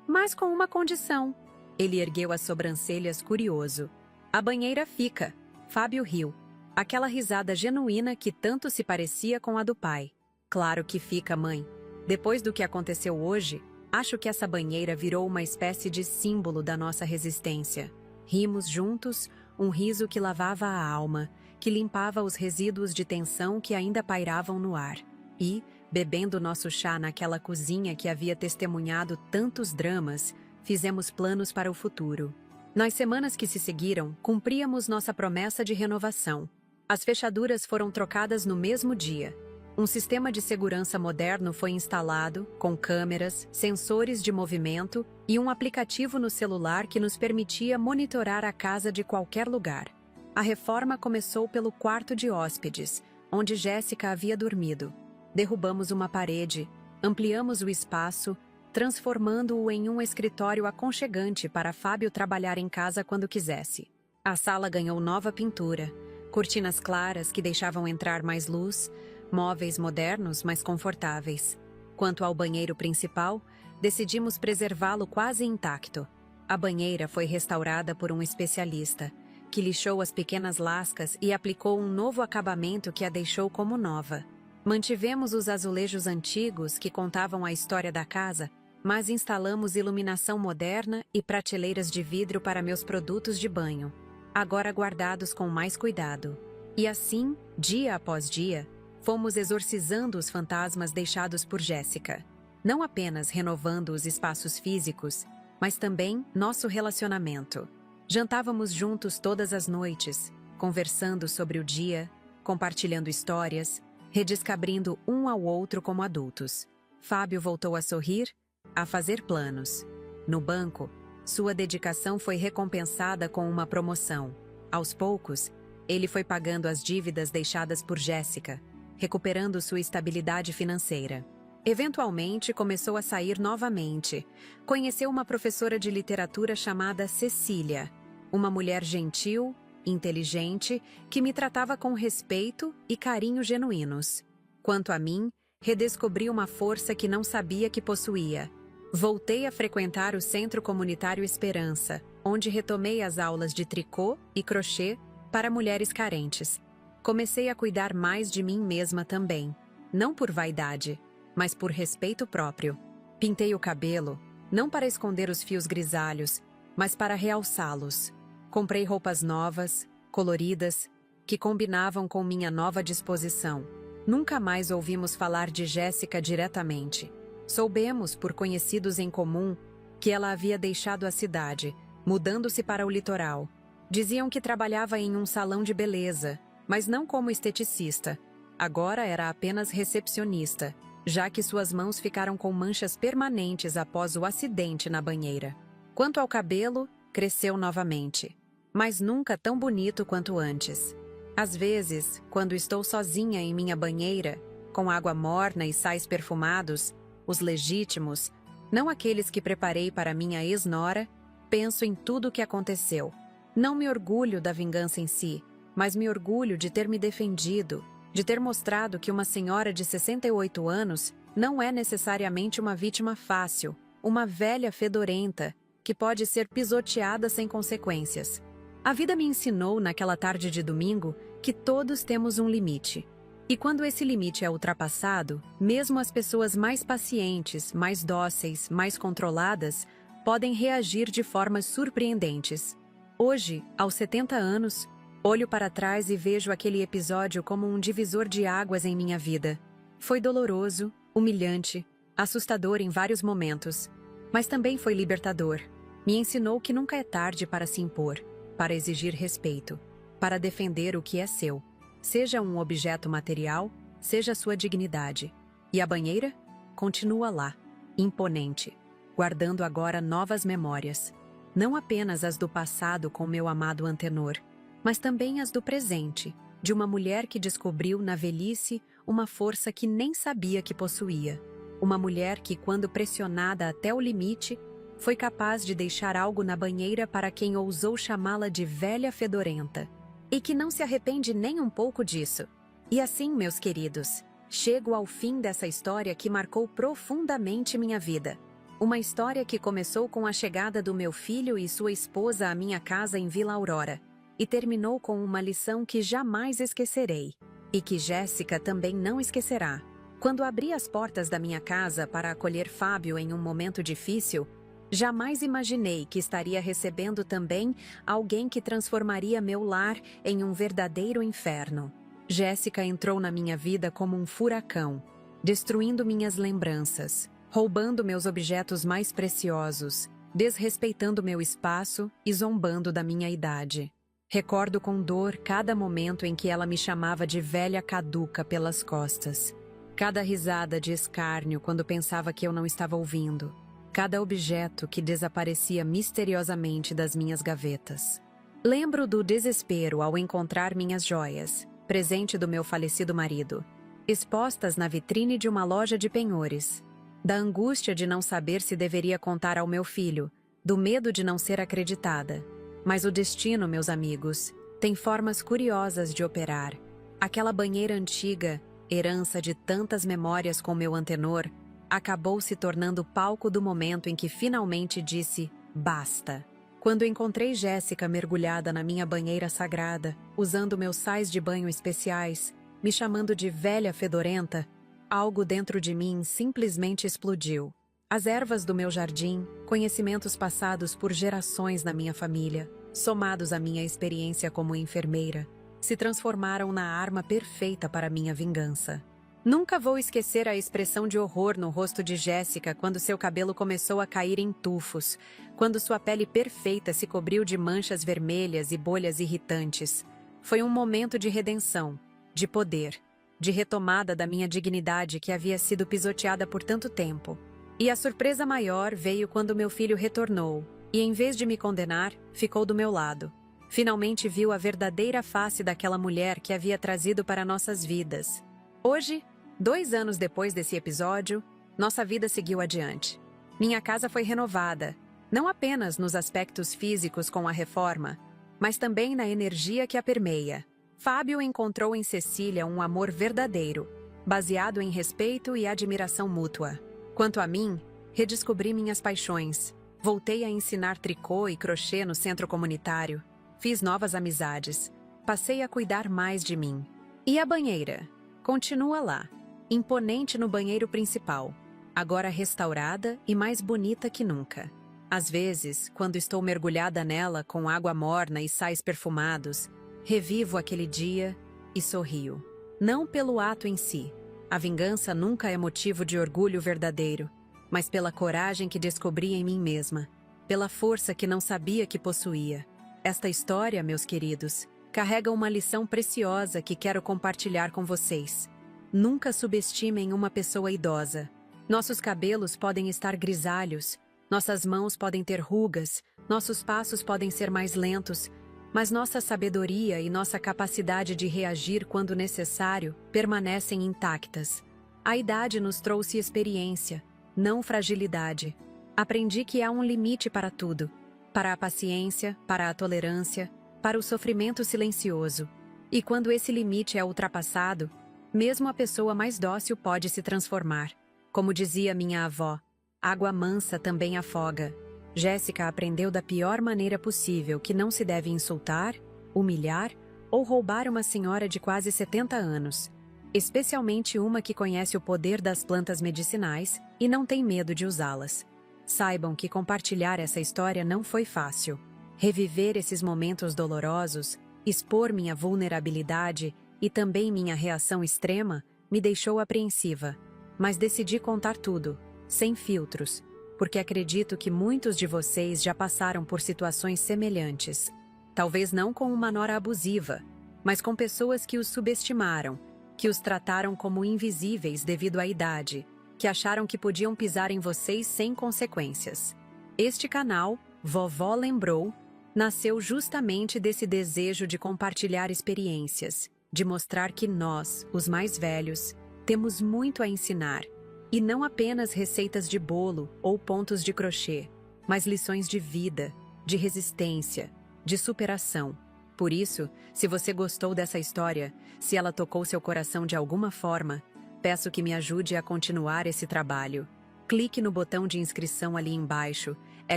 Mas com uma condição. Ele ergueu as sobrancelhas curioso. A banheira fica. Fábio riu. Aquela risada genuína que tanto se parecia com a do pai. Claro que fica, mãe. Depois do que aconteceu hoje, acho que essa banheira virou uma espécie de símbolo da nossa resistência. Rimos juntos, um riso que lavava a alma, que limpava os resíduos de tensão que ainda pairavam no ar. E, bebendo nosso chá naquela cozinha que havia testemunhado tantos dramas, fizemos planos para o futuro. Nas semanas que se seguiram, cumpríamos nossa promessa de renovação. As fechaduras foram trocadas no mesmo dia. Um sistema de segurança moderno foi instalado, com câmeras, sensores de movimento e um aplicativo no celular que nos permitia monitorar a casa de qualquer lugar. A reforma começou pelo quarto de hóspedes, onde Jéssica havia dormido. Derrubamos uma parede, ampliamos o espaço, transformando-o em um escritório aconchegante para Fábio trabalhar em casa quando quisesse. A sala ganhou nova pintura, cortinas claras que deixavam entrar mais luz, móveis modernos, mas confortáveis. Quanto ao banheiro principal, decidimos preservá-lo quase intacto. A banheira foi restaurada por um especialista, que lixou as pequenas lascas e aplicou um novo acabamento que a deixou como nova. Mantivemos os azulejos antigos que contavam a história da casa, mas instalamos iluminação moderna e prateleiras de vidro para meus produtos de banho, agora guardados com mais cuidado. E assim, dia após dia, fomos exorcizando os fantasmas deixados por Jéssica, não apenas renovando os espaços físicos, mas também nosso relacionamento. Jantávamos juntos todas as noites, conversando sobre o dia, compartilhando histórias, redescobrindo um ao outro como adultos. Fábio voltou a sorrir, a fazer planos. No banco, sua dedicação foi recompensada com uma promoção. Aos poucos, ele foi pagando as dívidas deixadas por Jéssica, recuperando sua estabilidade financeira. Eventualmente, começou a sair novamente. Conheceu uma professora de literatura chamada Cecília, uma mulher gentil, inteligente, que me tratava com respeito e carinho genuínos. Quanto a mim, redescobri uma força que não sabia que possuía. Voltei a frequentar o Centro Comunitário Esperança, onde retomei as aulas de tricô e crochê para mulheres carentes. Comecei a cuidar mais de mim mesma também, não por vaidade, mas por respeito próprio. Pintei o cabelo, não para esconder os fios grisalhos, mas para realçá-los. Comprei roupas novas, coloridas, que combinavam com minha nova disposição. Nunca mais ouvimos falar de Jéssica diretamente. Soubemos, por conhecidos em comum, que ela havia deixado a cidade, mudando-se para o litoral. Diziam que trabalhava em um salão de beleza, mas não como esteticista. Agora era apenas recepcionista, já que suas mãos ficaram com manchas permanentes após o acidente na banheira. Quanto ao cabelo, cresceu novamente, mas nunca tão bonito quanto antes. Às vezes, quando estou sozinha em minha banheira, com água morna e sais perfumados, os legítimos, não aqueles que preparei para minha ex-nora, penso em tudo o que aconteceu. Não me orgulho da vingança em si, mas me orgulho de ter me defendido, de ter mostrado que uma senhora de 68 anos não é necessariamente uma vítima fácil, uma velha fedorenta, que pode ser pisoteada sem consequências. A vida me ensinou naquela tarde de domingo que todos temos um limite. E quando esse limite é ultrapassado, mesmo as pessoas mais pacientes, mais dóceis, mais controladas, podem reagir de formas surpreendentes. Hoje, aos 70 anos, olho para trás e vejo aquele episódio como um divisor de águas em minha vida. Foi doloroso, humilhante, assustador em vários momentos, mas também foi libertador. Me ensinou que nunca é tarde para se impor, para exigir respeito, para defender o que é seu. Seja um objeto material, seja sua dignidade. E a banheira? Continua lá, imponente, guardando agora novas memórias. não apenas as do passado com meu amado antenor, mas também as do presente, de uma mulher que descobriu na velhice uma força que nem sabia que possuía. Uma mulher que, quando pressionada até o limite, foi capaz de deixar algo na banheira para quem ousou chamá-la de velha fedorenta. E que não se arrepende nem um pouco disso. E assim, meus queridos, chego ao fim dessa história que marcou profundamente minha vida. Uma história que começou com a chegada do meu filho e sua esposa à minha casa em Vila Aurora, e terminou com uma lição que jamais esquecerei, e que Jéssica também não esquecerá. Quando abri as portas da minha casa para acolher Fábio em um momento difícil, jamais imaginei que estaria recebendo também alguém que transformaria meu lar em um verdadeiro inferno. Jéssica entrou na minha vida como um furacão, destruindo minhas lembranças, roubando meus objetos mais preciosos, desrespeitando meu espaço e zombando da minha idade. Recordo com dor cada momento em que ela me chamava de velha caduca pelas costas. Cada risada de escárnio quando pensava que eu não estava ouvindo. Cada objeto que desaparecia misteriosamente das minhas gavetas. Lembro do desespero ao encontrar minhas joias, presente do meu falecido marido, expostas na vitrine de uma loja de penhores. Da angústia de não saber se deveria contar ao meu filho, do medo de não ser acreditada. Mas o destino, meus amigos, tem formas curiosas de operar. Aquela banheira antiga, herança de tantas memórias com meu antenor, acabou se tornando palco do momento em que finalmente disse basta. Quando encontrei Jéssica mergulhada na minha banheira sagrada, usando meus sais de banho especiais, me chamando de velha fedorenta, algo dentro de mim simplesmente explodiu. As ervas do meu jardim, conhecimentos passados por gerações na minha família, somados à minha experiência como enfermeira, se transformaram na arma perfeita para minha vingança. Nunca vou esquecer a expressão de horror no rosto de Jéssica quando seu cabelo começou a cair em tufos, quando sua pele perfeita se cobriu de manchas vermelhas e bolhas irritantes. Foi um momento de redenção, de poder, de retomada da minha dignidade que havia sido pisoteada por tanto tempo. E a surpresa maior veio quando meu filho retornou, e em vez de me condenar, ficou do meu lado. Finalmente viu a verdadeira face daquela mulher que havia trazido para nossas vidas. Hoje, 2 anos depois desse episódio, nossa vida seguiu adiante. Minha casa foi renovada, não apenas nos aspectos físicos com a reforma, mas também na energia que a permeia. Fábio encontrou em Cecília um amor verdadeiro, baseado em respeito e admiração mútua. Quanto a mim, redescobri minhas paixões. Voltei a ensinar tricô e crochê no centro comunitário. Fiz novas amizades. Passei a cuidar mais de mim. E a banheira? Continua lá, imponente no banheiro principal, agora restaurada e mais bonita que nunca. Às vezes, quando estou mergulhada nela com água morna e sais perfumados, revivo aquele dia e sorrio. Não pelo ato em si. A vingança nunca é motivo de orgulho verdadeiro, mas pela coragem que descobri em mim mesma, pela força que não sabia que possuía. Esta história, meus queridos, carrega uma lição preciosa que quero compartilhar com vocês. Nunca subestimem uma pessoa idosa. Nossos cabelos podem estar grisalhos, nossas mãos podem ter rugas, nossos passos podem ser mais lentos, mas nossa sabedoria e nossa capacidade de reagir quando necessário permanecem intactas. A idade nos trouxe experiência, não fragilidade. Aprendi que há um limite para tudo, para a paciência, para a tolerância, para o sofrimento silencioso. E quando esse limite é ultrapassado, mesmo a pessoa mais dócil pode se transformar. Como dizia minha avó, água mansa também afoga. Jéssica aprendeu da pior maneira possível que não se deve insultar, humilhar ou roubar uma senhora de quase 70 anos, especialmente uma que conhece o poder das plantas medicinais e não tem medo de usá-las. Saibam que compartilhar essa história não foi fácil. Reviver esses momentos dolorosos, expor minha vulnerabilidade e também minha reação extrema me deixou apreensiva, mas decidi contar tudo, sem filtros, porque acredito que muitos de vocês já passaram por situações semelhantes. Talvez não com uma nora abusiva, mas com pessoas que os subestimaram, que os trataram como invisíveis devido à idade, que acharam que podiam pisar em vocês sem consequências. Este canal, Vovó Lembrou nasceu justamente desse desejo de compartilhar experiências, de mostrar que nós, os mais velhos, temos muito a ensinar, e não apenas receitas de bolo ou pontos de crochê, mas lições de vida, de resistência, de superação. Por isso, se você gostou dessa história, se ela tocou seu coração de alguma forma, peço que me ajude a continuar esse trabalho. Clique no botão de inscrição ali embaixo, é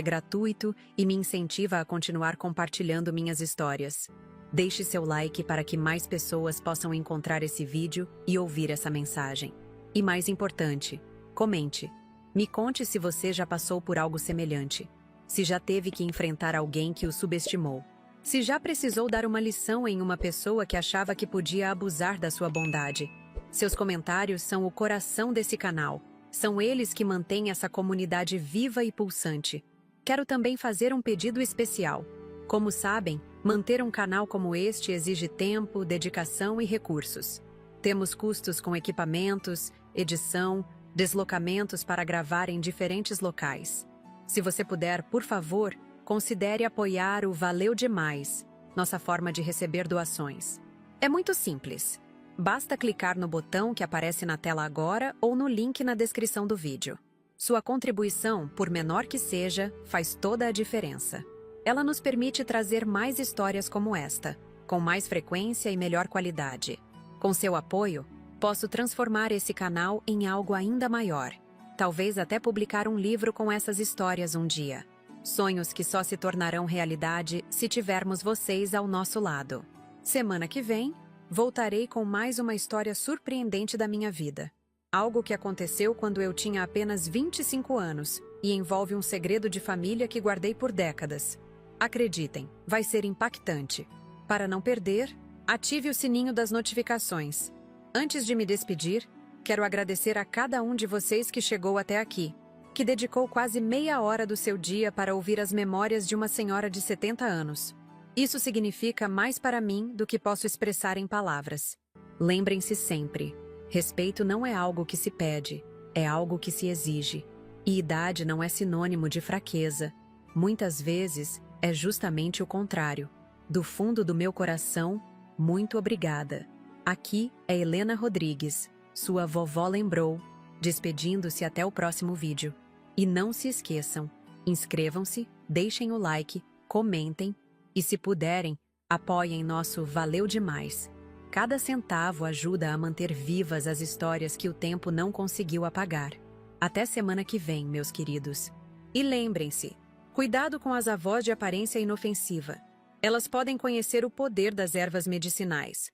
gratuito e me incentiva a continuar compartilhando minhas histórias. Deixe seu like para que mais pessoas possam encontrar esse vídeo e ouvir essa mensagem. E mais importante, comente. Me conte se você já passou por algo semelhante, se já teve que enfrentar alguém que o subestimou, se já precisou dar uma lição em uma pessoa que achava que podia abusar da sua bondade. Seus comentários são o coração desse canal. São eles que mantêm essa comunidade viva e pulsante. Quero também fazer um pedido especial. Como sabem, manter um canal como este exige tempo, dedicação e recursos. Temos custos com equipamentos, edição, deslocamentos para gravar em diferentes locais. Se você puder, por favor, considere apoiar o Valeu Demais, nossa forma de receber doações. É muito simples. Basta clicar no botão que aparece na tela agora ou no link na descrição do vídeo. Sua contribuição, por menor que seja, faz toda a diferença. Ela nos permite trazer mais histórias como esta, com mais frequência e melhor qualidade. Com seu apoio, posso transformar esse canal em algo ainda maior. Talvez até publicar um livro com essas histórias um dia. Sonhos que só se tornarão realidade se tivermos vocês ao nosso lado. Semana que vem, voltarei com mais uma história surpreendente da minha vida. Algo que aconteceu quando eu tinha apenas 25 anos e envolve um segredo de família que guardei por décadas. Acreditem, vai ser impactante. Para não perder, ative o sininho das notificações. Antes de me despedir, quero agradecer a cada um de vocês que chegou até aqui, que dedicou quase meia hora do seu dia para ouvir as memórias de uma senhora de 70 anos. Isso significa mais para mim do que posso expressar em palavras. Lembrem-se sempre, respeito não é algo que se pede, é algo que se exige. E idade não é sinônimo de fraqueza. Muitas vezes, é justamente o contrário. Do fundo do meu coração, muito obrigada. Aqui é Helena Rodrigues, sua vovó Lembrou, despedindo-se até o próximo vídeo. E não se esqueçam, inscrevam-se, deixem o like, comentem, e se puderem, apoiem nosso Valeu Demais. Cada centavo ajuda a manter vivas as histórias que o tempo não conseguiu apagar. Até semana que vem, meus queridos. E lembrem-se, cuidado com as avós de aparência inofensiva. Elas podem conhecer o poder das ervas medicinais.